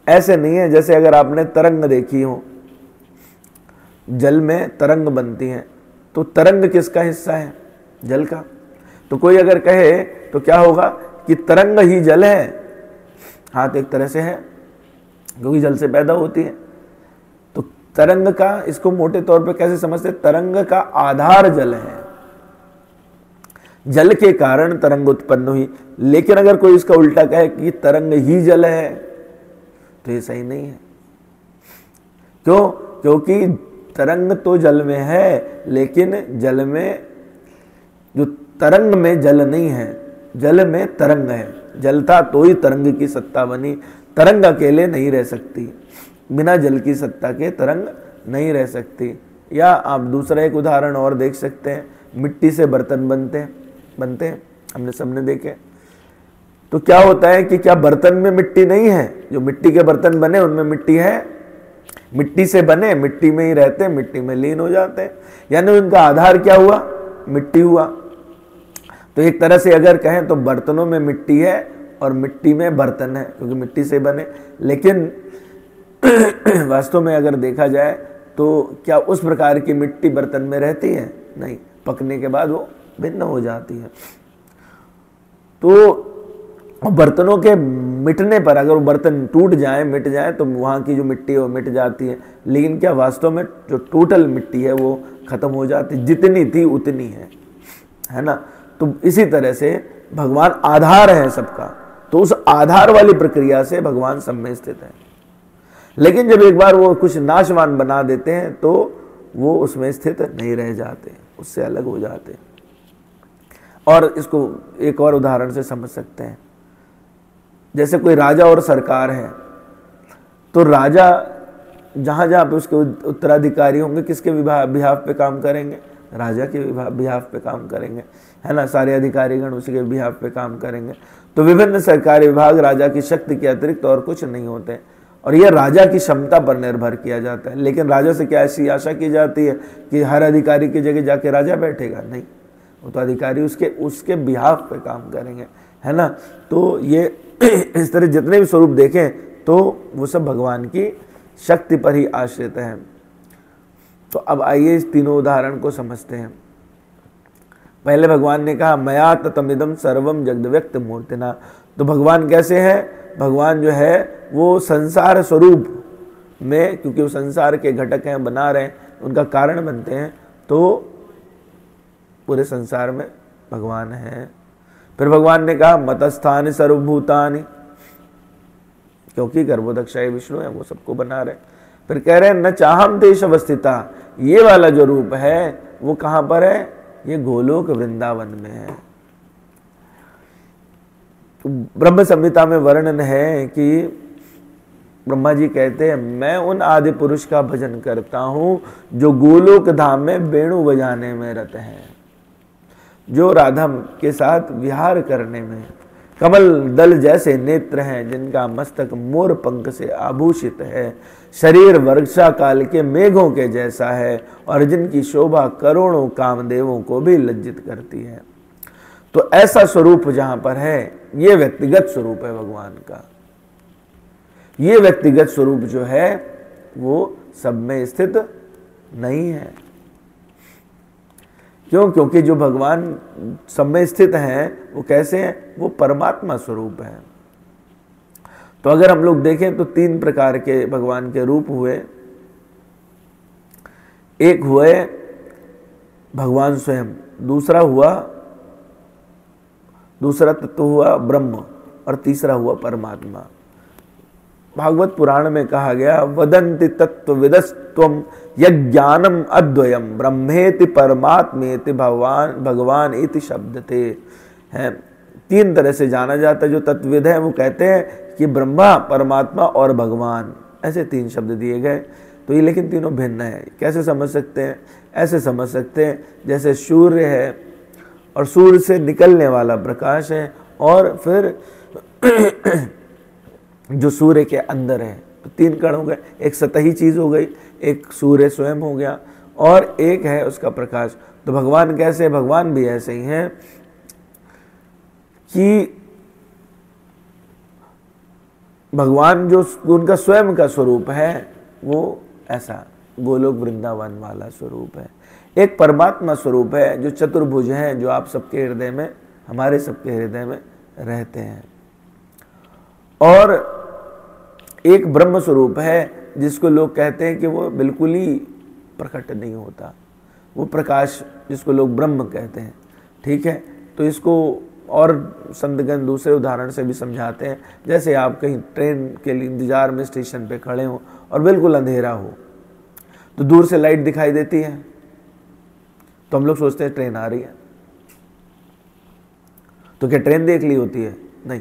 ऐसे नहीं है जैसे अगर आपने तरंग देखी हो, जल में तरंग बनती हैं, तो तरंग किसका हिस्सा है? जल का। तो कोई अगर कहे तो क्या होगा कि तरंग ही जल है। हाँ, तो एक तरह से है, क्योंकि जल से पैदा होती है। तो तरंग का, इसको मोटे तौर पे कैसे समझते? तरंग का आधार जल है, जल के कारण तरंग उत्पन्न हुई। लेकिन अगर कोई इसका उल्टा कहे कि तरंग ही जल है, तो ये सही नहीं है। क्यों? क्योंकि तरंग तो जल में है, लेकिन जल में जो तरंग में जल नहीं है, जल में तरंग है। जल था तो ही तरंग की सत्ता बनी। तरंग अकेले नहीं रह सकती, बिना जल की सत्ता के तरंग नहीं रह सकती। या आप दूसरा एक उदाहरण और देख सकते हैं, मिट्टी से बर्तन बनते हैं, हमने सबने देखे। तो क्या होता है कि क्या बर्तन में मिट्टी नहीं है? जो मिट्टी के बर्तन बने उनमें मिट्टी है, मिट्टी से बने, मिट्टी में ही रहते, मिट्टी में लीन हो जाते हैं, यानी उनका आधार क्या हुआ? मिट्टी हुआ। तो एक तरह से अगर कहें तो बर्तनों में मिट्टी है और मिट्टी में बर्तन है, क्योंकि मिट्टी से बने। लेकिन वास्तव में अगर देखा जाए तो क्या उस प्रकार की मिट्टी बर्तन में रहती है? नहीं, पकने के बाद वो भिन्न हो जाती है। तो बर्तनों के मिटने पर, अगर वो बर्तन टूट जाए, मिट जाए, तो वहाँ की जो मिट्टी है वो मिट जाती है। लेकिन क्या वास्तव में जो टोटल मिट्टी है वो खत्म हो जाती, जितनी थी उतनी है ना? तो इसी तरह से भगवान आधार है सबका, तो उस आधार वाली प्रक्रिया से भगवान सब में स्थित है। लेकिन जब एक बार वो कुछ नाशवान बना देते हैं तो वो उसमें स्थित नहीं रह जाते, उससे अलग हो जाते हैं। और इसको एक और उदाहरण से समझ सकते हैं। जैसे कोई राजा और सरकार है, तो राजा जहाँ जहाँ पे उसके उत्तराधिकारी होंगे, किसके बिहाफ पे काम करेंगे? राजा के बिहाफ पे काम करेंगे, है ना? सारे अधिकारीगण उसी के बिहाफ पे काम करेंगे। तो विभिन्न सरकारी विभाग राजा की शक्ति के अतिरिक्त और कुछ नहीं होते, और यह राजा की क्षमता पर निर्भर किया जाता है। लेकिन राजा से क्या ऐसी आशा की जाती है कि हर अधिकारी की जगह जाके राजा बैठेगा? नहीं, वो तो अधिकारी उसके बिहाफ पे काम करेंगे, है ना? तो ये इस तरह जितने भी स्वरूप देखें तो वो सब भगवान की शक्ति पर ही आश्रित हैं। तो अब आइए इस तीनों उदाहरण को समझते हैं। पहले भगवान ने कहा मया ततमिदं सर्वम जगद व्यक्त मूर्तिना। तो भगवान कैसे है? भगवान जो है वो संसार स्वरूप में, क्योंकि वो संसार के घटक हैं, बना रहे हैं, उनका कारण बनते हैं, तो पूरे संसार में भगवान है। फिर भगवान ने कहा मतस्थानि सर्वभूतानि, क्योंकि गर्भोदक्षाय विष्णु है, वो सबको बना रहे। फिर कह रहे हैं न चाहम देश अवस्थिता, ये वाला जो रूप है वो कहाँ पर है? ये गोलोक वृंदावन में है। तो ब्रह्म संहिता में वर्णन है कि ब्रह्मा जी कहते हैं मैं उन आदि पुरुष का भजन करता हूं जो गोलोक धाम में वेणु बजाने में रत हैं, जो राधा के साथ विहार करने में, कमल दल जैसे नेत्र हैं, जिनका मस्तक मोर पंख से आभूषित है, शरीर वर्षा काल के मेघों के जैसा है, और जिनकी शोभा करोड़ों कामदेवों को भी लज्जित करती है। तो ऐसा स्वरूप जहां पर है, ये व्यक्तिगत स्वरूप है भगवान का। ये व्यक्तिगत स्वरूप जो है वो सब में स्थित नहीं है। क्यों? क्योंकि जो भगवान सब में स्थित हैं वो कैसे हैं? वो परमात्मा स्वरूप है। तो अगर हम लोग देखें तो तीन प्रकार के भगवान के रूप हुए। एक हुए भगवान स्वयं, दूसरा तत्व हुआ ब्रह्म, और तीसरा हुआ परमात्मा। भागवत पुराण में कहा गया, वदन्ति तत्त्वविदस्त्वं यज्ञानम अद्वयम ब्रह्मेति परमात्मेति भगवान इति शब्दते है। 3 तरह से जाना जाता है। जो तत्वविद है वो कहते हैं कि ब्रह्मा, परमात्मा और भगवान, ऐसे 3 शब्द दिए गए। तो ये लेकिन तीनों भिन्न है। कैसे समझ सकते हैं? ऐसे समझ सकते हैं जैसे सूर्य है और सूर्य से निकलने वाला प्रकाश है, और फिर जो सूर्य के अंदर है। तो 3 कण हो गए, एक सतही चीज हो गई, एक सूर्य स्वयं हो गया, और एक है उसका प्रकाश। तो भगवान कैसे? भगवान भी ऐसे ही हैं कि भगवान जो उनका स्वयं का स्वरूप है वो ऐसा गोलोक वृंदावन वाला स्वरूप है। एक परमात्मा स्वरूप है जो चतुर्भुज है, जो आप सबके हृदय में, हमारे सबके हृदय में रहते हैं। और एक ब्रह्म स्वरूप है जिसको लोग कहते हैं कि वो बिल्कुल ही प्रकट नहीं होता, वो प्रकाश जिसको लोग ब्रह्म कहते हैं। ठीक है, तो इसको और संतगण दूसरे उदाहरण से भी समझाते हैं। जैसे आप कहीं ट्रेन के लिए इंतजार में स्टेशन पे खड़े हो और बिल्कुल अंधेरा हो, तो दूर से लाइट दिखाई देती है, तो हम लोग सोचते हैं ट्रेन आ रही है। तो क्या ट्रेन देख ली होती है? नहीं,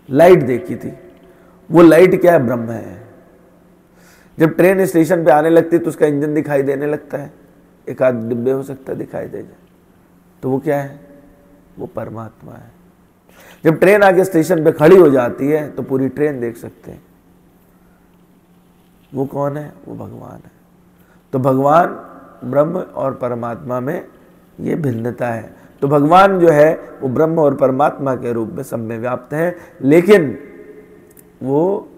लाइट देखी थी। वो लाइट क्या है? ब्रह्म है। जब ट्रेन स्टेशन पे आने लगती है तो उसका इंजन दिखाई देने लगता है, एक आध डिब्बे हो सकता है दिखाई दे जाए, तो वो क्या है? वो परमात्मा है। जब ट्रेन आके स्टेशन पे खड़ी हो जाती है तो पूरी ट्रेन देख सकते हैं। वो कौन है? वो भगवान है। तो भगवान, ब्रह्म और परमात्मा में ये भिन्नता है। तो भगवान जो है वो ब्रह्म और परमात्मा के रूप में सब में व्याप्त है, लेकिन वो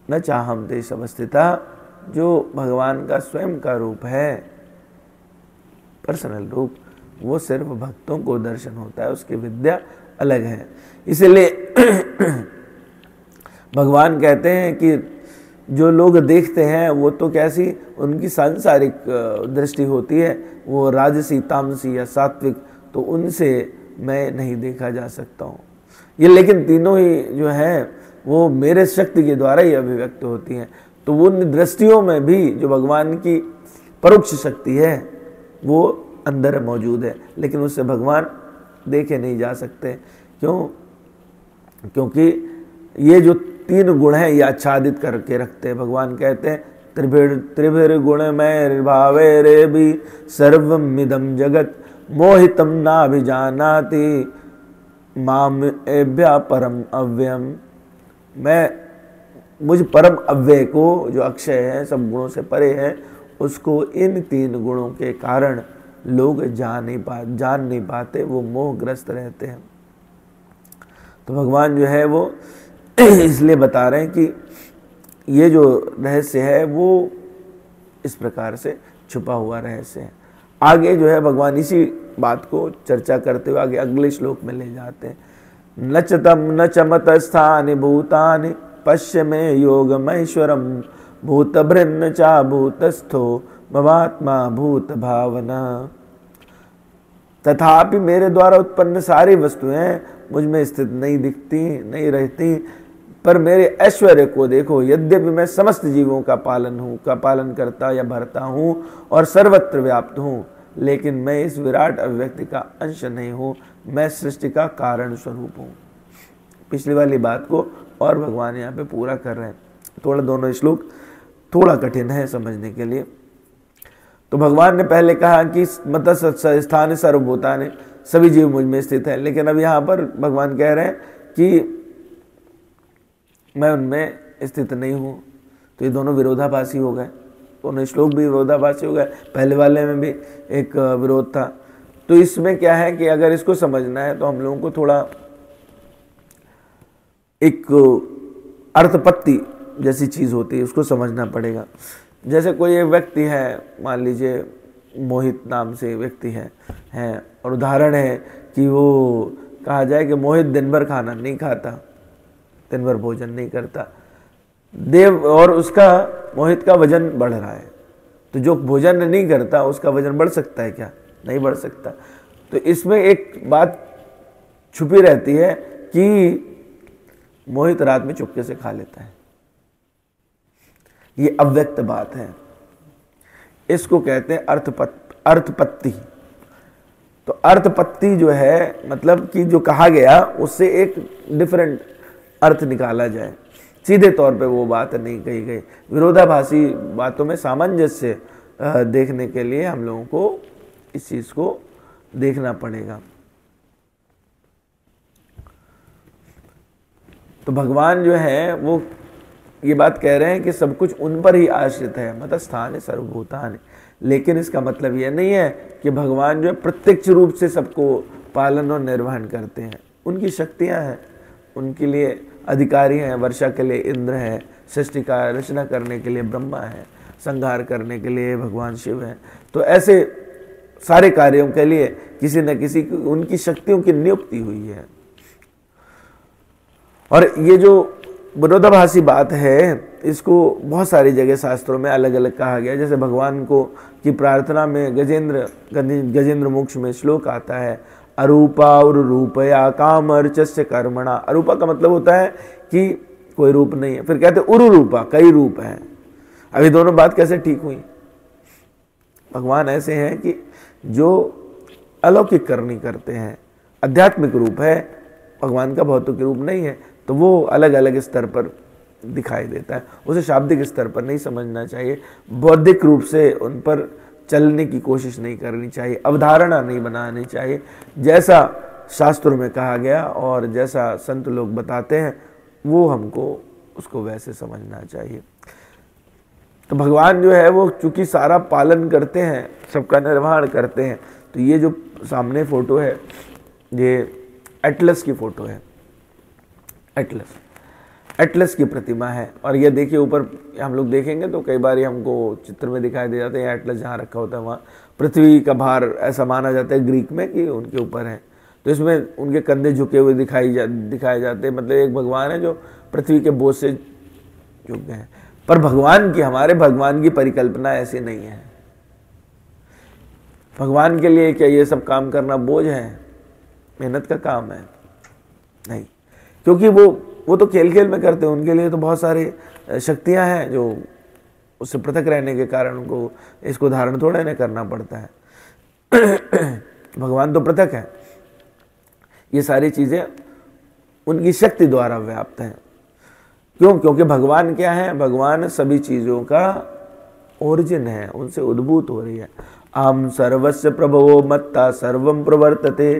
न चाहम देश अवस्थिता, जो भगवान का स्वयं का रूप है, पर्सनल रूप, वो सिर्फ भक्तों को दर्शन होता है, उसकी विद्या अलग है। इसलिए भगवान कहते हैं कि जो लोग देखते हैं वो तो कैसी उनकी सांसारिक दृष्टि होती है, वो राजसी, तामसी या सात्विक, तो उनसे मैं नहीं देखा जा सकता हूँ। ये लेकिन तीनों ही जो हैं वो मेरे शक्ति के द्वारा ही अभिव्यक्त होती हैं। तो उन दृष्टियों में भी जो भगवान की परोक्ष शक्ति है वो अंदर मौजूद है, लेकिन उससे भगवान देखे नहीं जा सकते। क्यों? क्योंकि ये जो 3 गुण हैं ये आच्छादित करके रखते हैं। भगवान कहते हैं त्रिभिर गुणमय भावे रे भी सर्वमिदं जगत मोहितम नाभिजानाति माम एभ्या परम अव्ययम। मैं मुझ परम अव्यय को, जो अक्षय है, सब गुणों से परे है, उसको इन 3 गुणों के कारण लोग जान नहीं पाते, वो मोहग्रस्त रहते हैं। तो भगवान जो है वो इसलिए बता रहे हैं कि ये जो रहस्य है वो इस प्रकार से छुपा हुआ रहस्य है। आगे जो है भगवान इसी बात को चर्चा करते हुए आगे अगले श्लोक में ले जाते हैं। न च तम न च मतस्थानि भूतानि पश्य में योग महेश्वरम भूत भृन्न चा भूतस्थो ममात्मा भूत भावना। तथापि मेरे द्वारा उत्पन्न सारी वस्तुएं मुझ में स्थित नहीं दिखती, नहीं रहती, पर मेरे ऐश्वर्य को देखो। यद्यपि मैं समस्त जीवों का पालन करता या भरता हूँ और सर्वत्र व्याप्त हूँ, लेकिन मैं इस विराट अभिव्यक्ति का अंश नहीं हूँ, मैं सृष्टि का कारण स्वरूप हूँ। पिछली वाली बात को और भगवान यहाँ पे पूरा कर रहे हैं। थोड़ा दोनों श्लोक थोड़ा कठिन है समझने के लिए। तो भगवान ने पहले कहा कि मतस्य स्थान सर्वभूतानि, सभी जीव मुझ में स्थित है, लेकिन अब यहाँ पर भगवान कह रहे हैं कि मैं उनमें स्थित नहीं हूँ। तो ये दोनों विरोधाभासी हो गए, दोनों श्लोक भी विरोधाभासी हो गए। पहले वाले में भी एक विरोध था। तो इसमें क्या है कि अगर इसको समझना है तो हम लोगों को थोड़ा एक अर्थपत्ति जैसी चीज़ होती है उसको समझना पड़ेगा। जैसे कोई एक व्यक्ति है, मान लीजिए मोहित नाम से व्यक्ति है और उदाहरण है कि वो कहा जाए कि मोहित दिन भर खाना नहीं खाता, दिन भर भोजन नहीं करता, देव, और उसका मोहित का वजन बढ़ रहा है। तो जो भोजन नहीं करता उसका वजन बढ़ सकता है क्या? नहीं बढ़ सकता। तो इसमें एक बात छुपी रहती है कि मोहित रात में चुपके से खा लेता है। ये अव्यक्त बात है, इसको कहते हैं अर्थपत्ति। तो अर्थपत्ति जो है मतलब कि जो कहा गया उससे एक डिफरेंट अर्थ निकाला जाए, सीधे तौर पे वो बात नहीं कही गई। विरोधाभासी बातों में सामंजस्य देखने के लिए हम लोगों को इस चीज को देखना पड़ेगा। तो भगवान जो है वो ये बात कह रहे हैं कि सब कुछ उन पर ही आश्रित है, मतलब स्थान है सर्वभूतानि। लेकिन इसका मतलब यह नहीं है कि भगवान जो है प्रत्यक्ष रूप से सबको पालन और निर्वहन करते हैं। उनकी शक्तियां हैं, उनके लिए अधिकारी हैं। वर्षा के लिए इंद्र है, सृष्टि का रचना करने के लिए ब्रह्मा है, संहार करने के लिए भगवान शिव हैं। तो ऐसे सारे कार्यों के लिए किसी न किसी उनकी शक्तियों की नियुक्ति हुई है। और ये जो विरोधाभासी बात है इसको बहुत सारी जगह शास्त्रों में अलग अलग कहा गया। जैसे भगवान को की प्रार्थना में गजेंद्र मोक्ष में श्लोक आता है, अरूपा और रूपया कामर्चस्य कर्मणा। अरूपा का मतलब होता है कि कोई रूप नहीं है, फिर कहते उरुरूपा, कई रूप हैं। अभी दोनों बात कैसे ठीक हुई? भगवान ऐसे हैं कि जो अलौकिक करनी करते हैं, आध्यात्मिक रूप है, भगवान का भौतिक रूप नहीं है, तो वो अलग अलग स्तर पर दिखाई देता है। उसे शाब्दिक स्तर पर नहीं समझना चाहिए, बौद्धिक रूप से उन पर चलने की कोशिश नहीं करनी चाहिए, अवधारणा नहीं बनानी चाहिए। जैसा शास्त्रों में कहा गया और जैसा संत लोग बताते हैं वो हमको उसको वैसे समझना चाहिए। तो भगवान जो है वो चूंकि सारा पालन करते हैं, सबका निर्वहन करते हैं। तो ये जो सामने फोटो है ये एटलस की फोटो है, एटलस की प्रतिमा है। और ये देखिए ऊपर हम लोग देखेंगे तो कई बार हमको चित्र में दिखाई दे जाते हैं, एटलस जहाँ रखा होता है वहाँ पृथ्वी का भार ऐसा माना जाता है ग्रीक में कि उनके ऊपर है। तो इसमें उनके कंधे झुके हुए दिखाए जाते हैं, मतलब एक भगवान है जो पृथ्वी के बोझ से झुक गए हैं। पर हमारे भगवान की परिकल्पना ऐसी नहीं है। भगवान के लिए क्या ये सब काम करना बोझ है, मेहनत का काम है? नहीं, क्योंकि वो तो खेल खेल में करते हैं। उनके लिए तो बहुत सारी शक्तियां हैं जो उससे पृथक रहने के कारण उनको इसको धारण थोड़ा ना करना पड़ता है। भगवान तो पृथक है, ये सारी चीजें उनकी शक्ति द्वारा व्याप्त हैं। क्यों? क्योंकि भगवान क्या है? भगवान सभी चीजों का ओरिजिन है, उनसे उद्भूत हो रही है। आम सर्वस्य प्रभवो मत्ता सर्वम प्रवर्तते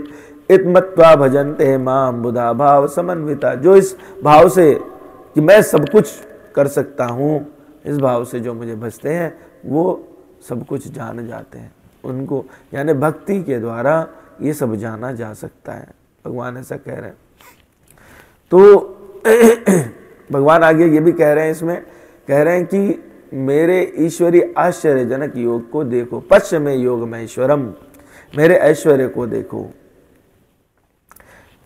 इतमत्वा भजन्ते माम बुधा भाव समन्विता। जो इस भाव से कि मैं सब कुछ कर सकता हूँ, इस भाव से जो मुझे भजते हैं वो सब कुछ जान जाते हैं। उनको यानी भक्ति के द्वारा ये सब जाना जा सकता है, भगवान ऐसा कह रहे हैं। तो भगवान आगे ये भी कह रहे हैं, इसमें कह रहे हैं कि मेरे ईश्वरीय आश्चर्यजनक योग को देखो, पश्य में योग में ईश्वरम, मेरे ऐश्वर्य को देखो,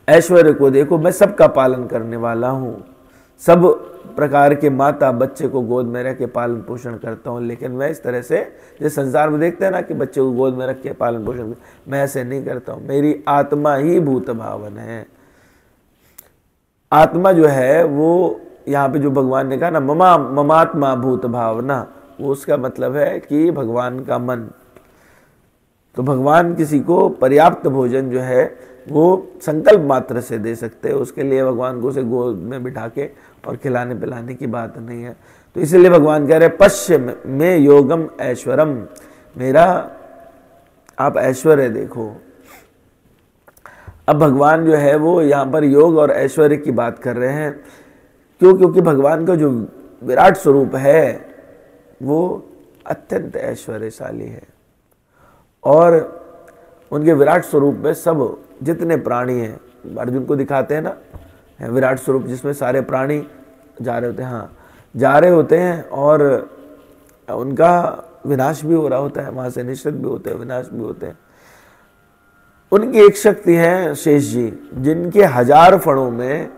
ऐश्वर्य को देखो। मैं सबका पालन करने वाला हूँ, सब प्रकार के माता बच्चे को गोद में रख के पालन पोषण करता हूँ। लेकिन मैं इस तरह से जैसे संसार में देखते हैं ना कि बच्चे को गोद में रख के पालन पोषण, मैं ऐसे नहीं करता हूँ। मेरी आत्मा ही भूत भावन है। आत्मा जो है वो यहाँ पे जो भगवान ने कहा ना ममात्मा भूत भावना, वो उसका मतलब है कि भगवान का मन। तो भगवान किसी को पर्याप्त भोजन जो है वो संकल्प मात्र से दे सकते हैं, उसके लिए भगवान को उसे गोद में बिठा के और खिलाने पिलाने की बात नहीं है। तो इसलिए भगवान कह रहे पश्य में योगम ऐश्वरम, मेरा आप ऐश्वर्य देखो। अब भगवान जो है वो यहाँ पर योग और ऐश्वर्य की बात कर रहे हैं। क्यों? क्योंकि भगवान का जो विराट स्वरूप है वो अत्यंत ऐश्वर्यशाली है और उनके विराट स्वरूप में सब जितने प्राणी हैं, अर्जुन को दिखाते हैं ना विराट स्वरूप जिसमें सारे प्राणी जा रहे होते हैं, हाँ जा रहे होते हैं और उनका विनाश भी हो रहा होता है, वहाँ से निश्चित भी होते हैं, विनाश भी होते हैं। उनकी एक शक्ति है शेष जी, जिनके 1000 फणों में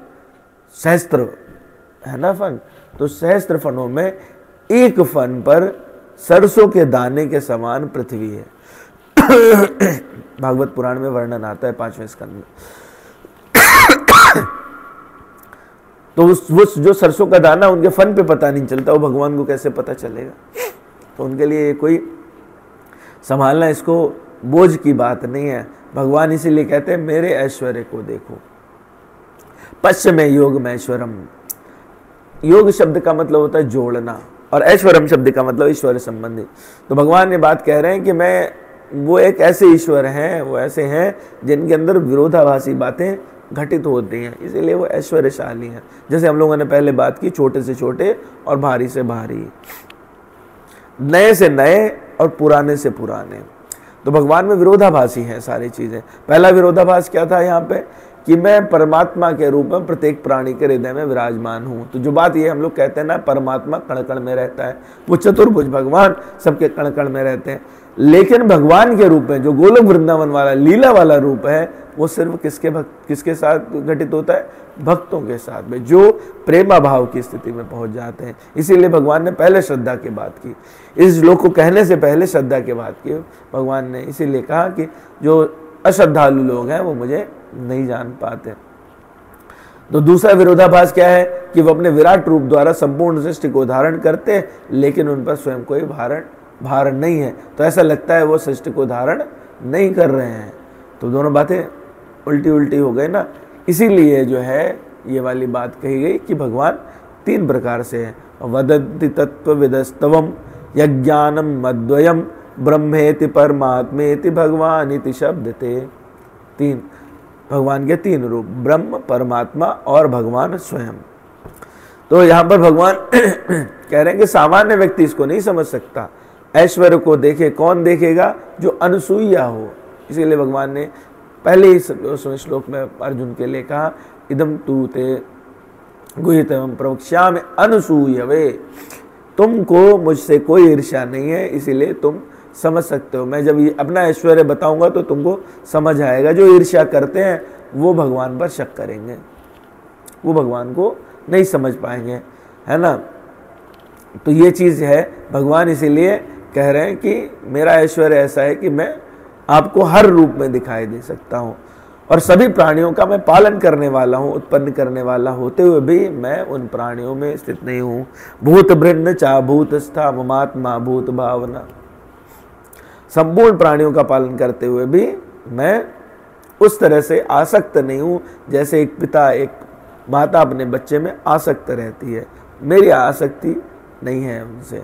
सहस्त्र है ना फन, तो सहस्त्र फणों में एक फन पर सरसों के दाने के समान पृथ्वी है। भागवत पुराण में वर्णन आता है 5वें स्कंद में। तो वो जो सरसों का दाना उनके फन पे पता नहीं चलता, वो भगवान को कैसे पता चलेगा। तो उनके लिए कोई संभालना इसको बोझ की बात नहीं है। भगवान इसीलिए कहते हैं मेरे ऐश्वर्य को देखो। पश्चिम योग में ऐश्वरम, योग शब्द का मतलब होता है जोड़ना, और ऐश्वरम शब्द का मतलब ईश्वर संबंधी। तो भगवान ये बात कह रहे हैं कि मैं वो एक ऐसे ईश्वर हैं, वो ऐसे हैं जिनके अंदर विरोधाभासी बातें घटित होती हैं, इसीलिए वो ऐश्वर्यशाली हैं। जैसे हम लोगों ने पहले बात की, छोटे से छोटे और भारी से भारी, नए से नए और पुराने से पुराने। तो भगवान में विरोधाभासी हैं सारी चीजें। पहला विरोधाभास क्या था यहाँ पे, कि मैं परमात्मा के रूप में प्रत्येक प्राणी के हृदय में विराजमान हूँ। तो जो बात ये हम लोग कहते हैं ना, परमात्मा कण कण में रहता है, वो चतुर्भुज भगवान सबके कण कण में रहते हैं। लेकिन भगवान के रूप में जो गोलोक वृंदावन वाला लीला वाला रूप है, वो सिर्फ किसके साथ घटित होता है, भक्तों के साथ में, जो प्रेमा भाव की स्थिति में पहुंच जाते हैं। इसीलिए भगवान ने पहले श्रद्धा की बात की, इस श्लोक को कहने से पहले श्रद्धा की बात की भगवान ने। इसीलिए कहा कि जो अश्रद्धालु लोग हैं वो मुझे नहीं जान पाते। तो दूसरा विरोधाभास क्या है, कि वो अपने विराट रूप द्वारा संपूर्ण सृष्टि को धारण करते हैं, लेकिन उन पर स्वयं कोई भार नहीं है। तो ऐसा लगता है वो सृष्टि को धारण नहीं कर रहे हैं। तो दोनों बातें उल्टी उल्टी हो गई ना। इसीलिए जो है ये वाली बात कही गई कि भगवान तीन प्रकार से है। वदन्ति तत्त्वविदस्तवम यज्ञानम मद्वयम ब्रह्मेति परमात्मेति भगवान इति शब्दते। तीन भगवान के तीन रूप, ब्रह्म, परमात्मा और भगवान स्वयं। तो यहाँ पर भगवान कह रहे हैं कि सामान्य व्यक्ति इसको नहीं समझ सकता। ऐश्वर्य को देखे, कौन देखेगा, जो अनसूया हो। इसीलिए भगवान ने पहले ही श्लोक में अर्जुन के लिए कहा, इदम तू ते गुहितम प्रवक्ष्यामि अनसूयवे। तुमको मुझसे कोई ईर्ष्या नहीं है, इसीलिए तुम समझ सकते हो। मैं जब ये अपना ऐश्वर्य बताऊंगा तो तुमको समझ आएगा। जो ईर्ष्या करते हैं वो भगवान पर शक करेंगे, वो भगवान को नहीं समझ पाएंगे, है ना। तो ये चीज़ है, भगवान इसीलिए कह रहे हैं कि मेरा ऐश्वर्य ऐसा है कि मैं आपको हर रूप में दिखाई दे सकता हूँ, और सभी प्राणियों का मैं पालन करने वाला हूँ, उत्पन्न करने वाला होते हुए भी मैं उन प्राणियों में स्थित नहीं हूँ। भूत भृन्न चा भूतस्था ममात्मा भूत भावना। संपूर्ण प्राणियों का पालन करते हुए भी मैं उस तरह से आसक्त नहीं हूँ जैसे एक पिता, एक माता अपने बच्चे में आसक्त रहती है। मेरी आसक्ति नहीं है उनसे।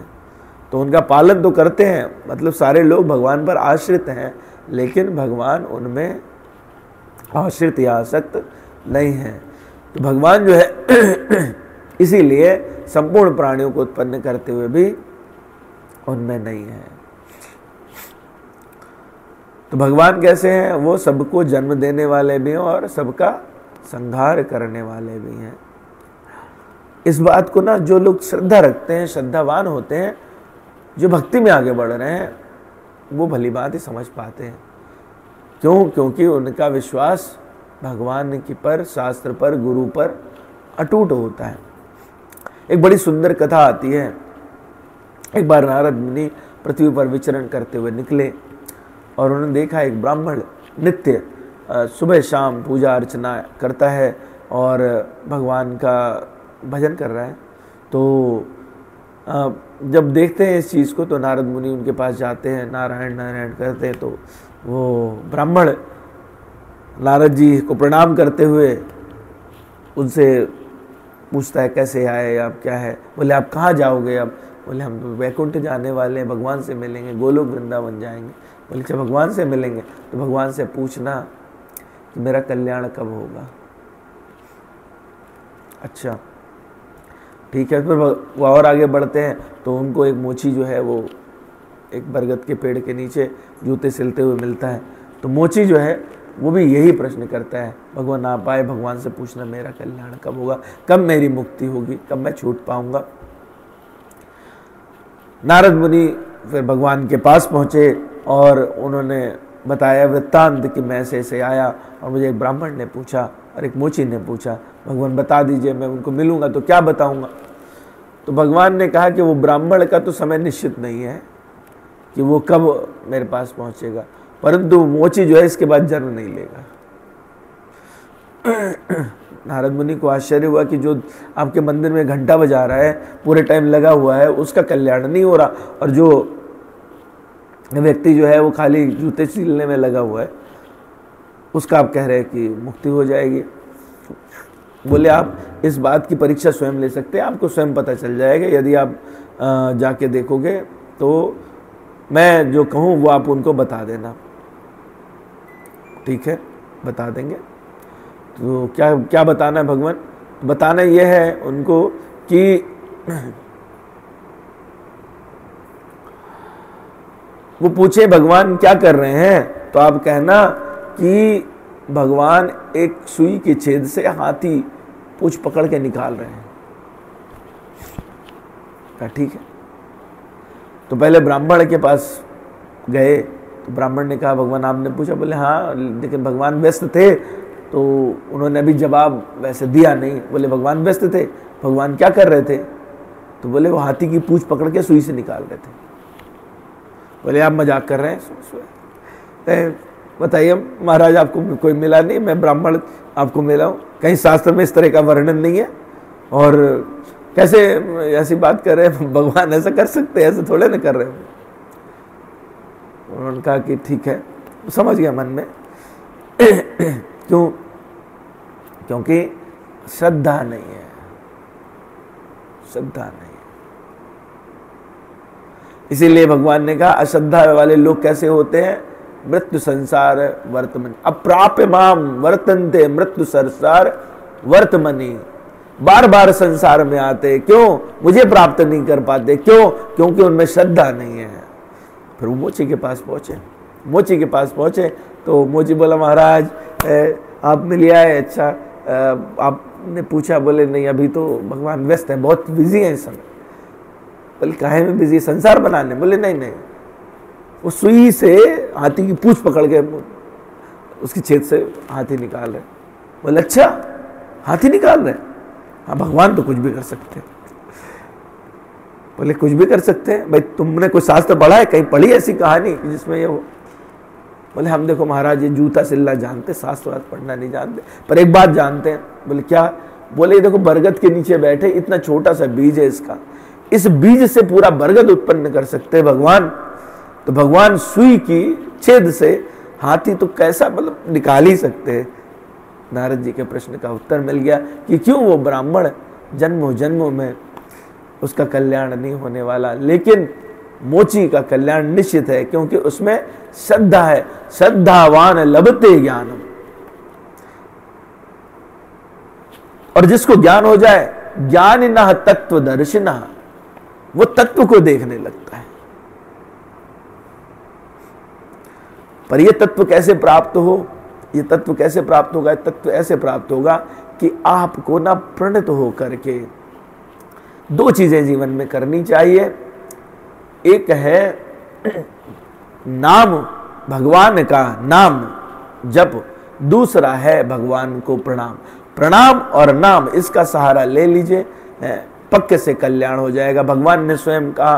तो उनका पालन तो करते हैं, मतलब सारे लोग भगवान पर आश्रित हैं, लेकिन भगवान उनमें आश्रित या आसक्त नहीं है। तो भगवान जो है इसीलिए संपूर्ण प्राणियों को उत्पन्न करते हुए भी उनमें नहीं है। तो भगवान कैसे हैं, वो सबको जन्म देने वाले भी हैं और सबका संहार करने वाले भी हैं। इस बात को ना जो लोग श्रद्धा रखते हैं, श्रद्धावान होते हैं, जो भक्ति में आगे बढ़ रहे हैं, वो भली बात ही समझ पाते हैं। क्यों? क्योंकि उनका विश्वास भगवान की पर, शास्त्र पर, गुरु पर अटूट होता है। एक बड़ी सुंदर कथा आती है। एक बार नारद मुनि पृथ्वी पर विचरण करते हुए निकले और उन्होंने देखा एक ब्राह्मण नित्य सुबह शाम पूजा अर्चना करता है और भगवान का भजन कर रहा है। तो जब देखते हैं इस चीज़ को तो नारद मुनि उनके पास जाते हैं, नारायण नारायण करते हैं। तो वो ब्राह्मण नारद जी को प्रणाम करते हुए उनसे पूछता है कैसे आए आप, क्या है। बोले आप कहाँ जाओगे अब? बोले हम तो वैकुंठ जाने वाले हैं, भगवान से मिलेंगे, गोलोक वृंदावन जाएंगे। बोले अच्छा भगवान से मिलेंगे तो भगवान से पूछना कि मेरा कल्याण कब होगा। अच्छा ठीक है। फिर वो और आगे बढ़ते हैं तो उनको एक मोची जो है वो एक बरगद के पेड़ के नीचे जूते सिलते हुए मिलता है। तो मोची जो है वो भी यही प्रश्न करता है, भगवान आप आए, भगवान से पूछना मेरा कल्याण कब होगा, कब मेरी मुक्ति होगी, कब मैं छूट पाऊंगा। नारद मुनि फिर भगवान के पास पहुँचे और उन्होंने बताया वृत्तांत कि मैं ऐसे आया और मुझे एक ब्राह्मण ने पूछा और एक मोची ने पूछा, भगवान बता दीजिए, मैं उनको मिलूंगा तो क्या बताऊंगा। तो भगवान ने कहा कि वो ब्राह्मण का तो समय निश्चित नहीं है कि वो कब मेरे पास पहुंचेगा, परंतु मोची जो है इसके बाद जन्म नहीं लेगा। नारद मुनि को आश्चर्य हुआ कि जो आपके मंदिर में घंटा बजा रहा है, पूरे टाइम लगा हुआ है, उसका कल्याण नहीं हो रहा, और जो व्यक्ति जो है वो खाली जूते सिलने में लगा हुआ है, उसका आप कह रहे हैं कि मुक्ति हो जाएगी। बोले आप इस बात की परीक्षा स्वयं ले सकते हैं, आपको स्वयं पता चल जाएगा, यदि आप जाके देखोगे तो मैं जो कहूँ वो आप उनको बता देना। ठीक है, बता देंगे। तो क्या क्या बताना है भगवान? बताना यह है उनको कि वो पूछे भगवान क्या कर रहे हैं, तो आप कहना कि भगवान एक सुई के छेद से हाथी पूंछ पकड़ के निकाल रहे हैं। क्या ठीक है? तो पहले ब्राह्मण के पास गए, तो ब्राह्मण ने कहा भगवान आपने पूछा? बोले हाँ, लेकिन भगवान व्यस्त थे, तो उन्होंने अभी जवाब वैसे दिया नहीं। बोले भगवान व्यस्त थे, भगवान क्या कर रहे थे? तो बोले वो हाथी की पूंछ पकड़ के सुई से निकाल रहे थे। बोले आप मजाक कर रहे हैं? बताइए महाराज, आपको कोई मिला नहीं, मैं ब्राह्मण आपको मिला हूँ, कहीं शास्त्र में इस तरह का वर्णन नहीं है, और कैसे ऐसी बात कर रहे हैं? भगवान ऐसा कर सकते हैं? ऐसे थोड़े ना कर रहे हैं। उन्होंने कहा कि ठीक है, समझ गया मन में। क्यों? क्योंकि श्रद्धा नहीं है, श्रद्धा नहीं है। इसीलिए भगवान ने कहा अश्रद्धा वाले लोग कैसे होते हैं? मृत्यु संसार वर्तमान अप्राप्य माम वर्तन्ते मृत्यु संसार वर्तमनी। बार बार संसार में आते, क्यों? मुझे प्राप्त नहीं कर पाते। क्यों? क्योंकि उनमें श्रद्धा नहीं है। फिर वो मोची के पास पहुंचे। मोची के पास पहुंचे तो मोची बोला महाराज आप मिल आए, अच्छा आपने पूछा? बोले नहीं, अभी तो भगवान व्यस्त है, बहुत बिजी है इस समय। बोले काहे में बिजी? संसार बनाने। बोले नहीं नहीं, वो सुई से हाथी की पूंछ पकड़ के उसकी छेद से हाथी निकाल रहे। बोले अच्छा, हाथी निकाल रहे? हाँ, भगवान तो कुछ भी कर सकते हैं। बोले कुछ भी कर सकते हैं? भाई तुमने कोई शास्त्र पढ़ा है, कहीं पढ़ी ऐसी कहानी जिसमें ये हो? बोले हम देखो महाराज ये जूता सिलना जानते, शास्त्र पढ़ना नहीं जानते, पर एक बात जानते हैं। बोले क्या? बोले देखो बरगद के नीचे बैठे, इतना छोटा सा बीज है इसका, इस बीज से पूरा बरगद उत्पन्न कर सकते हैं भगवान। तो भगवान सुई की छेद से हाथी तो कैसा मतलब निकाल ही सकते हैं। नारद जी के प्रश्न का उत्तर मिल गया कि क्यों वो ब्राह्मण जन्मों जन्मों में उसका कल्याण नहीं होने वाला, लेकिन मोची का कल्याण निश्चित है, क्योंकि उसमें श्रद्धा है। श्रद्धावान लभते ज्ञानम। और जिसको ज्ञान हो जाए, ज्ञानिनः तत्वदर्शिनः, वो तत्व को देखने लगता है। पर यह तत्व कैसे प्राप्त हो? ये तत्व कैसे प्राप्त होगा? तत्व ऐसे प्राप्त होगा कि आपको ना प्रणत हो करके दो चीजें जीवन में करनी चाहिए। एक है नाम, भगवान का नाम जप, दूसरा है भगवान को प्रणाम। प्रणाम और नाम, इसका सहारा ले लीजिए, पक्के से कल्याण हो जाएगा। भगवान ने स्वयं कहा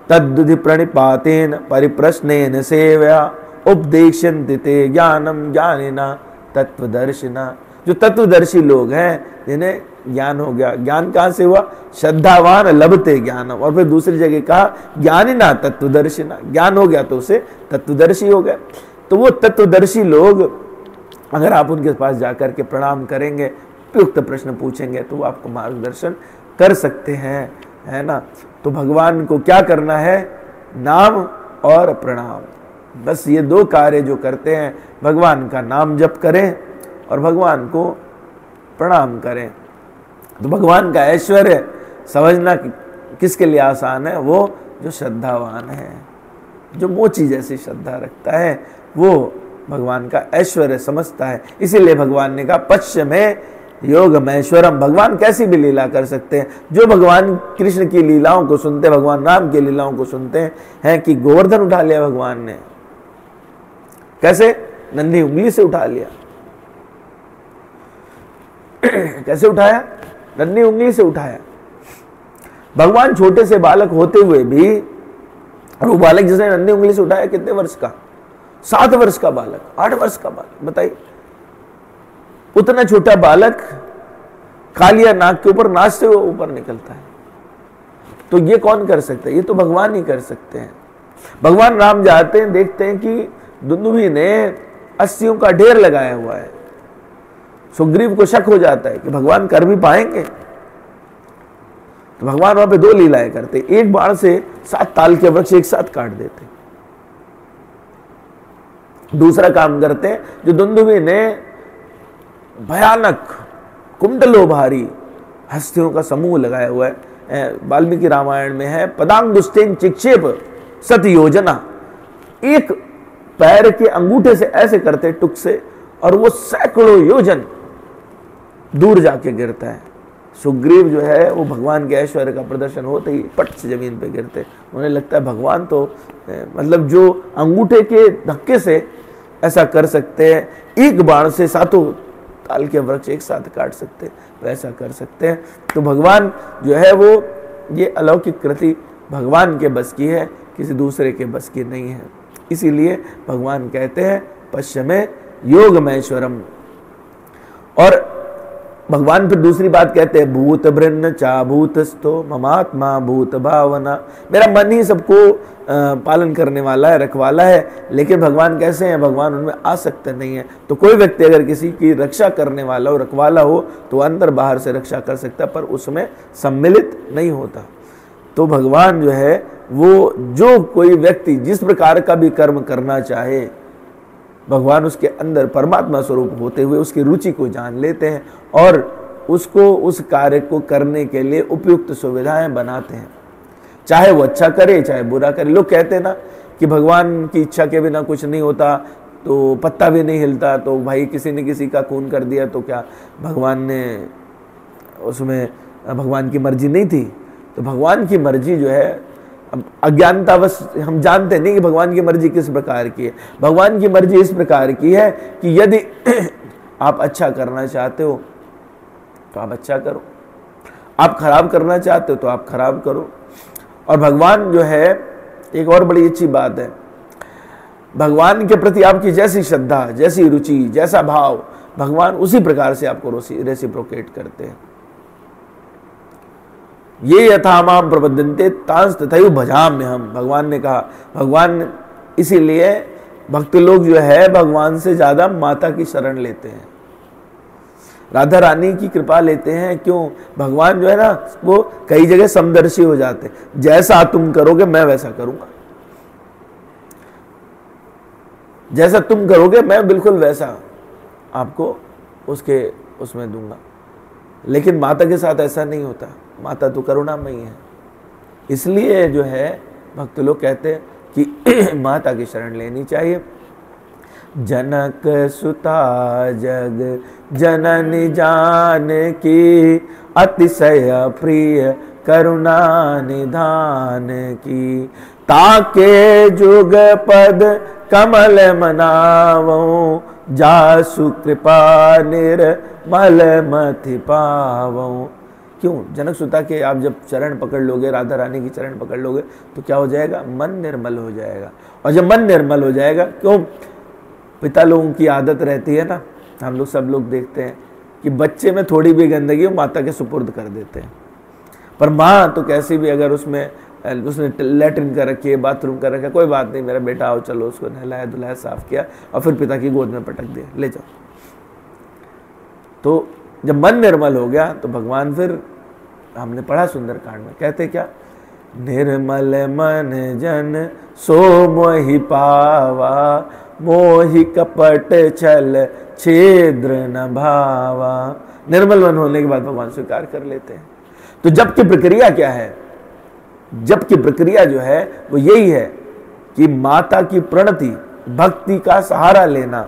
तद्दुधि प्रणिपातेन परिप्रश्नेन सेवया उपदेशन्ति ते ज्ञानम ज्ञानिना तत्वदर्शिना। जो तत्वदर्शी लोग हैं, जिन्हें ज्ञान हो गया, ज्ञान कहां से हुआ? श्रद्धावान लभते ज्ञानम। और फिर दूसरी जगह कहा ज्ञानिना तत्वदर्शिना, ज्ञान हो गया तो उसे तत्वदर्शी हो गए। तो वो तत्वदर्शी लोग, अगर आप उनके पास जाकर के प्रणाम करेंगे, उपयुक्त प्रश्न पूछेंगे, तो वो आपको मार्गदर्शन कर सकते हैं, है ना। तो भगवान को क्या करना है? नाम और प्रणाम, बस ये दो कार्य जो करते हैं, भगवान का नाम जप करें और भगवान को प्रणाम करें। तो भगवान का ऐश्वर्य समझना किसके लिए आसान है? वो जो श्रद्धावान है, जो मोची जैसी श्रद्धा रखता है, वो भगवान का ऐश्वर्य समझता है। इसीलिए भगवान ने कहा पश्य में योगमैश्वरम। भगवान कैसी भी लीला कर सकते हैं। जो भगवान कृष्ण की लीलाओं को सुनते, भगवान राम की लीलाओं को सुनते हैं कि गोवर्धन उठा लिया भगवान ने, कैसे? नन्ही उंगली से उठा लिया। कैसे उठाया? नन्ही उंगली से उठाया। भगवान छोटे से बालक होते हुए भी, और वो बालक जिसने नन्ही उंगली से उठाया कितने वर्ष का? 7 वर्ष का बालक, 8 वर्ष का बालक, बताइए। उतना छोटा बालक खा लिया नाक के ऊपर, नाचते हुए ऊपर निकलता है। तो ये कौन कर सकता है? ये तो भगवान ही कर सकते हैं। भगवान राम जाते हैं, देखते हैं कि दुंदुभी ने अस्थियों का ढेर लगाया हुआ है। सुग्रीव को शक हो जाता है कि भगवान कर भी पाएंगे। तो भगवान वहां पे दो लीलाएं करते, एक बाण से 7 ताल के वृक्ष एक साथ काट देते। दूसरा काम करते हैं, जो दुंदुभी ने भयानक कुंडलो भारी हस्तियों का समूह लगाया हुआ है, वाल्मीकि रामायण में है, पदांग दुष्टेन चिक्षेप सत योजना, एक पैर के अंगूठे से ऐसे करते टुक से, और वो सैकड़ों योजन दूर जाके गिरता है। सुग्रीव जो है वो भगवान के ऐश्वर्य का प्रदर्शन होते ही पट से जमीन पे गिरते। उन्हें लगता है भगवान तो मतलब जो अंगूठे के धक्के से ऐसा कर सकते हैं, एक बाण से 7 ताल के वृक्ष एक साथ काट सकते, वैसा कर सकते हैं। तो भगवान जो है वो ये अलौकिक कृति भगवान के बस की है, किसी दूसरे के बस की नहीं है। इसीलिए भगवान कहते हैं पश्चिमे योग महेश्वरम। और भगवान फिर दूसरी बात कहते हैं भूत भृन्न चा भूतस्थो ममात्मा भूत भावना, मेरा मन ही सबको पालन करने वाला है, रखवाला है। लेकिन भगवान कैसे हैं? भगवान उनमें आसक्त नहीं है। तो कोई व्यक्ति अगर किसी की रक्षा करने वाला हो, रखवाला हो, तो अंदर बाहर से रक्षा कर सकता है, पर उसमें सम्मिलित नहीं होता। तो भगवान जो है वो, जो कोई व्यक्ति जिस प्रकार का भी कर्म करना चाहे, भगवान उसके अंदर परमात्मा स्वरूप होते हुए उसकी रुचि को जान लेते हैं और उसको उस कार्य को करने के लिए उपयुक्त सुविधाएं बनाते हैं, चाहे वो अच्छा करे चाहे बुरा करे। लोग कहते हैं ना कि भगवान की इच्छा के बिना कुछ नहीं होता, तो पत्ता भी नहीं हिलता, तो भाई किसी ने किसी का खून कर दिया तो क्या भगवान ने उसमें, भगवान की मर्जी नहीं थी? तो भगवान की मर्जी जो है, अब अज्ञानतावश हम जानते नहीं कि भगवान की मर्जी किस प्रकार की है। भगवान की मर्जी इस प्रकार की है कि यदि आप अच्छा करना चाहते हो तो आप अच्छा करो, आप खराब करना चाहते हो तो आप खराब करो। और भगवान जो है, एक और बड़ी अच्छी बात है, भगवान के प्रति आपकी जैसी श्रद्धा, जैसी रुचि, जैसा भाव, भगवान उसी प्रकार से आपको रेसिप्रोकेट करते हैं। ये यथा माम प्रबद्धन्ते तांस तथैव भजाम्य हम, भगवान ने कहा। भगवान इसीलिए भक्त लोग जो है भगवान से ज्यादा माता की शरण लेते हैं, राधा रानी की कृपा लेते हैं। क्यों? भगवान जो है ना वो कई जगह समदर्शी हो जाते हैं, जैसा तुम करोगे मैं वैसा करूंगा, जैसा तुम करोगे मैं बिल्कुल वैसा आपको उसमें दूंगा। लेकिन माता के साथ ऐसा नहीं होता, माता तो करुणामयी है। इसलिए जो है भक्त लोग कहते हैं कि माता की शरण लेनी चाहिए। जनक सुता जग जननी जान की, अतिशय प्रिय करुणा निधान की, ताके जुग पद कमल मनावो, जासु कृपा निर्मल मति पावो। क्यों? जनक सुता के आप जब चरण पकड़ लोगे, राधा रानी की चरण पकड़ लोगे, तो क्या हो जाएगा? मन निर्मल हो जाएगा। और जब मन निर्मल हो जाएगा, क्यों? पिता लोगों की आदत रहती है ना, हम लोग सब लोग देखते हैं कि बच्चे में थोड़ी भी गंदगी हो माता के सुपुर्द कर देते हैं। पर माँ तो कैसी भी, अगर उसने लेटरिन कर रखी है, बाथरूम कर रखा है, कोई बात नहीं, मेरा बेटा आओ चलो, उसको नहलाया धुलाया साफ किया और फिर पिता की गोद में पटक दिया, ले जाओ। तो जब मन निर्मल हो गया तो भगवान, फिर हमने पढ़ा सुंदरकांड में, कहते क्या? निर्मल मन जन सो मोहि पावा, मोहि कपट छल छिद्र न भावा। निर्मल मन होने के बाद भगवान स्वीकार कर लेते हैं। तो जब की प्रक्रिया क्या है? जब की प्रक्रिया जो है वो यही है कि माता की प्रणति, भक्ति का सहारा लेना,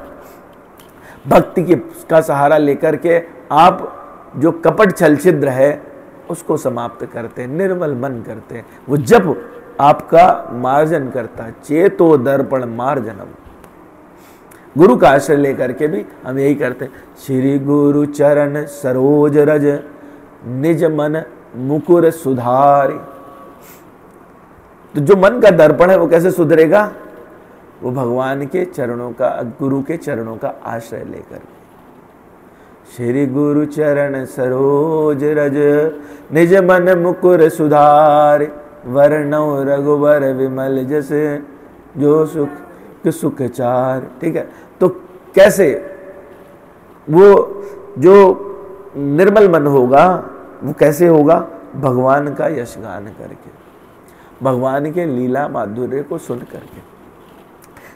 भक्ति का सहारा लेकर के आप जो कपट छल छिद्र है उसको समाप्त करते हैं, निर्मल मन करते हैं। वो जब आपका मार्जन करता है, चेतो दर्पण मार्जनम, गुरु का आश्रय लेकर के भी हम यही करते हैं। श्री गुरु चरण सरोज रज, निज मन मुकुर सुधारी। तो जो मन का दर्पण है वो कैसे सुधरेगा? वो भगवान के चरणों का, गुरु के चरणों का आश्रय लेकर। श्री गुरु चरण सरोज रज, निज मन मुकुर सुधार, वर्णो रघुवर विमल जस, जो सुख सुख चार। ठीक है, तो कैसे वो जो निर्मल मन होगा वो कैसे होगा? भगवान का यश गान करके, भगवान के लीला माधुर्य को सुन करके,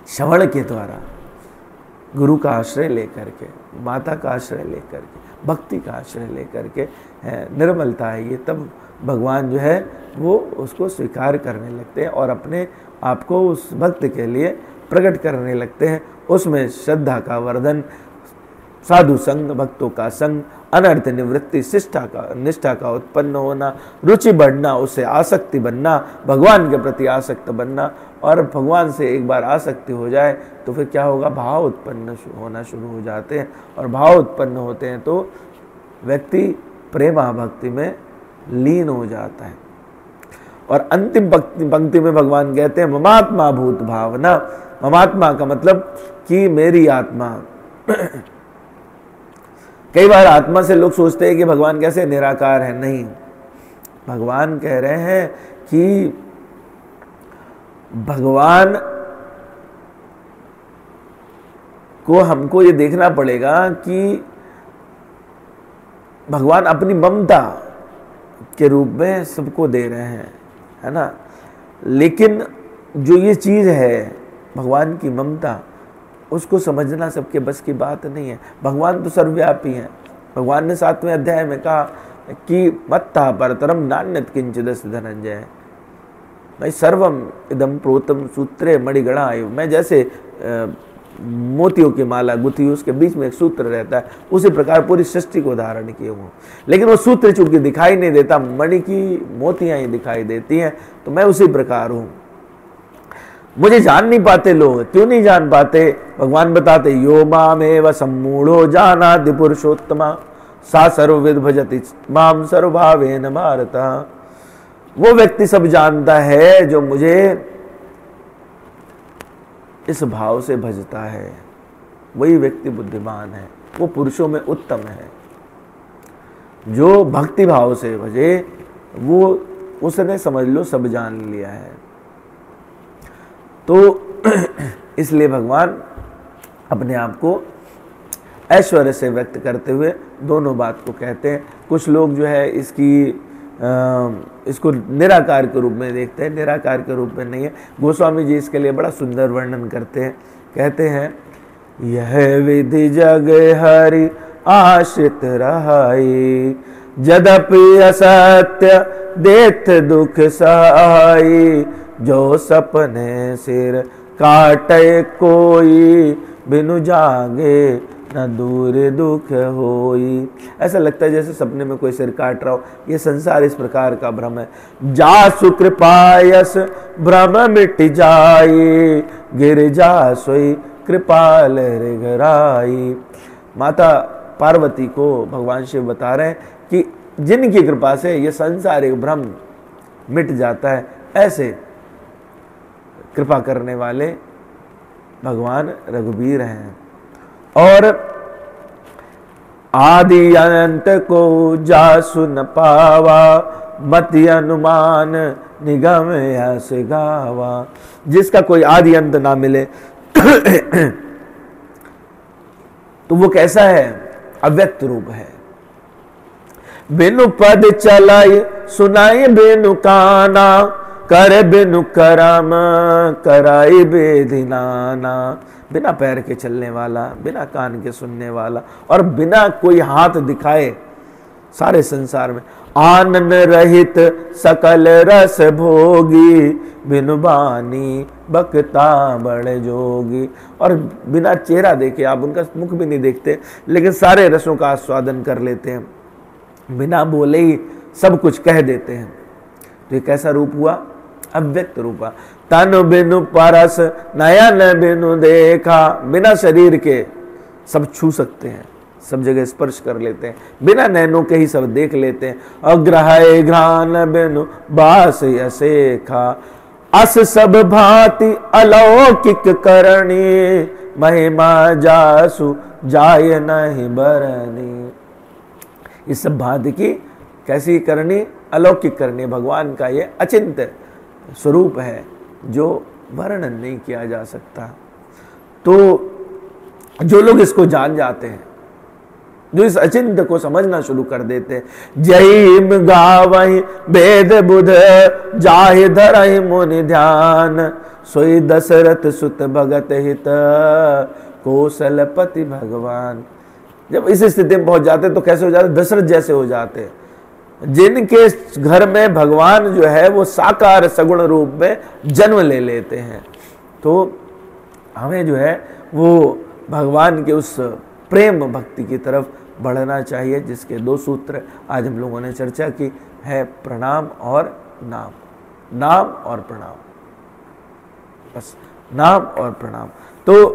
श्रवण के द्वारा, गुरु का आश्रय लेकर के, माता का आश्रय लेकर के, भक्ति का आश्रय लेकर के निर्मलता है ये, तब भगवान जो है वो उसको स्वीकार करने लगते हैं और अपने आप को उस भक्त के लिए प्रकट करने लगते हैं। उसमें श्रद्धा का वर्धन, साधु संग, भक्तों का संग, अनर्थ निवृत्ति, निष्ठा का उत्पन्न होना, रुचि बढ़ना, उससे आसक्ति बनना, भगवान के प्रति आसक्त बनना, और भगवान से एक बार आसक्ति हो जाए तो फिर क्या होगा? भाव उत्पन्न होना शुरू हो जाते हैं, और भाव उत्पन्न होते हैं तो व्यक्ति प्रेमा भक्ति में लीन हो जाता है। और अंतिम पंक्ति में भगवान कहते हैं ममात्मा भूत भावना। ममात्मा का मतलब कि मेरी आत्मा। कई बार आत्मा से लोग सोचते हैं कि भगवान कैसे निराकार है। नहीं, भगवान कह रहे हैं कि भगवान को हमको ये देखना पड़ेगा कि भगवान अपनी ममता के रूप में सबको दे रहे हैं, है ना। लेकिन जो ये चीज़ है भगवान की ममता, उसको समझना सबके बस की बात नहीं है। भगवान तो सर्वव्यापी हैं। भगवान ने 7वें अध्याय में कहा कि मत्ता परतरम नान्यत किंचिदस्ति धनंजय, मैं सर्वम इदम प्रोतम सूत्रे मणिगणा आयु। मैं जैसे मोतियों की माला गुथी हुई, उसके बीच में एक सूत्र रहता है, उसी प्रकार पूरी सृष्टि को धारण किए हुए, लेकिन वो सूत्र चूंकि दिखाई नहीं देता, मणि की मोतियां ही दिखाई देती हैं, तो मैं उसी प्रकार हूँ। मुझे जान नहीं पाते लोग। क्यों नहीं जान पाते? भगवान बताते यो मामेव सम्मूढ़ो जानाति पुरुषोत्तमा सा सर्वविद भजति माम सर्वभावेन भारत। वो व्यक्ति सब जानता है जो मुझे इस भाव से भजता है, वही व्यक्ति बुद्धिमान है, वो पुरुषों में उत्तम है। जो भक्ति भाव से भजे वो, उसने समझ लो सब जान लिया है। तो इसलिए भगवान अपने आप को ऐश्वर्य से व्यक्त करते हुए दोनों बात को कहते हैं। कुछ लोग जो है इसको निराकार के रूप में देखते हैं, निराकार के रूप में नहीं है। गोस्वामी जी इसके लिए बड़ा सुंदर वर्णन करते हैं। कहते हैं यह विधि जग हरि आश्रित रहाई, जदपि असत्य देत दुख सहाई, जो सपने सिर काटे कोई, बिनु जागे न दूर दुख होई। ऐसा लगता है जैसे सपने में कोई सिर काट रहा हो। ये संसार इस प्रकार का भ्रम है। जासु कृपायस भ्रम मिट जाई, गिर जा सोई कृपाल हृघराई। माता पार्वती को भगवान शिव बता रहे हैं कि जिनकी कृपा से ये संसारिक भ्रम मिट जाता है, ऐसे कृपा करने वाले भगवान रघुवीर हैं। और आदि अनंत को जासु न पावा, मति अनुमान निगम यस गावा। जिसका कोई आदि अंत ना मिले तो वो कैसा है? अव्यक्त रूप है। बिनु पद चलाई सुनाई बिनु काना, कर बिनु करम कराई बेधिनाना। बिना पैर के चलने वाला, बिना कान के सुनने वाला, और बिना कोई हाथ दिखाए सारे संसार में आनंद रहित सकल रस भोगी, बिनु बानी बकता बड़ जोगी। और बिना चेहरा देखे, आप उनका मुख भी नहीं देखते, लेकिन सारे रसों का आस्वादन कर लेते हैं। बिना बोले ही सब कुछ कह देते हैं। तो ये कैसा रूप हुआ? अव्यक्त रूप। तन बिनु परस नयन बिनु देखा, बिना शरीर के सब छू सकते हैं, सब जगह स्पर्श कर लेते हैं, बिना नैनों के ही सब देख लेते हैं। अग्रह घ्राण बिनु बास यसेखा, अस सब भांति अलौकिक करणी, महिमा जासु जाय नहीं बरनी। इस सब भांति की कैसी करनी, अलौकिक करनी। भगवान का ये अचिंत्य स्वरूप है जो वर्णन नहीं किया जा सकता। तो जो लोग इसको जान जाते हैं, जो इस अचिंत्य को समझना शुरू कर देते हैं, जहिम गावहि वेद बुध जाहि धरहि मुनि ध्यान, सोई दशरथ सुत भगत हित कौशलपति भगवान। जब इस स्थिति में पहुंच जाते तो कैसे हो जाते, दशरथ जैसे हो जाते, जिनके घर में भगवान जो है वो साकार सगुण रूप में जन्म ले लेते हैं। तो हमें जो है वो भगवान के उस प्रेम भक्ति की तरफ बढ़ना चाहिए, जिसके दो सूत्र आज हम लोगों ने चर्चा की है, प्रणाम और नाम। नाम और प्रणाम, बस नाम और प्रणाम। तो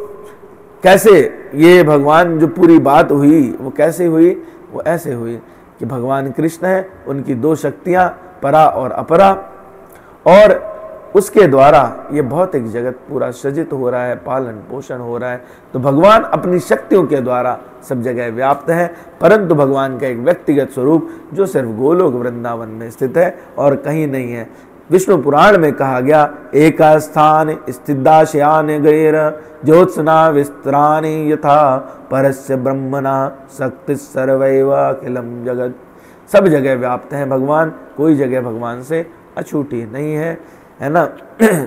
कैसे ये भगवान जो पूरी बात हुई वो कैसे हुई, वो ऐसे हुई कि भगवान कृष्ण है, उनकी दो शक्तियां परा और अपरा, और उसके द्वारा ये भौतिक जगत पूरा सृजित हो रहा है, पालन पोषण हो रहा है। तो भगवान अपनी शक्तियों के द्वारा सब जगह व्याप्त है, परंतु भगवान का एक व्यक्तिगत स्वरूप जो सिर्फ गोलोक वृंदावन में स्थित है और कहीं नहीं है। विष्णु पुराण में कहा गया, एका स्थान स्थिदाशयान गैर ज्योत्सना विस्त्राणि यथा परस्य ब्रह्मणा शक्ति सर्वैव अखिलम जगत। सब जगह व्याप्त है भगवान, कोई जगह भगवान से अछूटी नहीं है ना।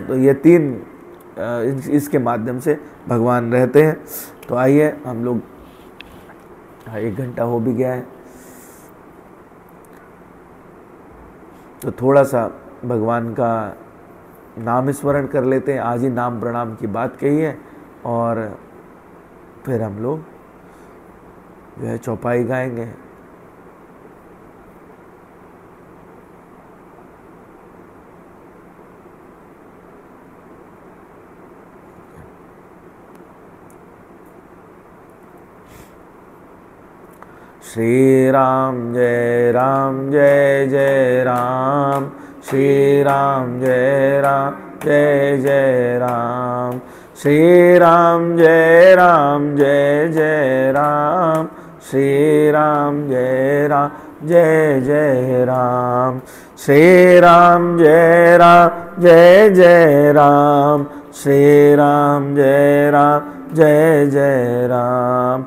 तो ये तीन इसके माध्यम से भगवान रहते हैं। तो आइए हम लोग, 1 घंटा हो भी गया है, तो थोड़ा सा भगवान का नाम स्मरण कर लेते हैं। आज ही नाम प्रणाम की बात कही है, और फिर हम लोग जो है चौपाई गाएंगे। श्री राम जय जय राम, श्री राम जय जय राम, श्री राम जय जय राम, श्री राम जय जय राम, श्री राम जय जय राम, श्री राम जय जय राम।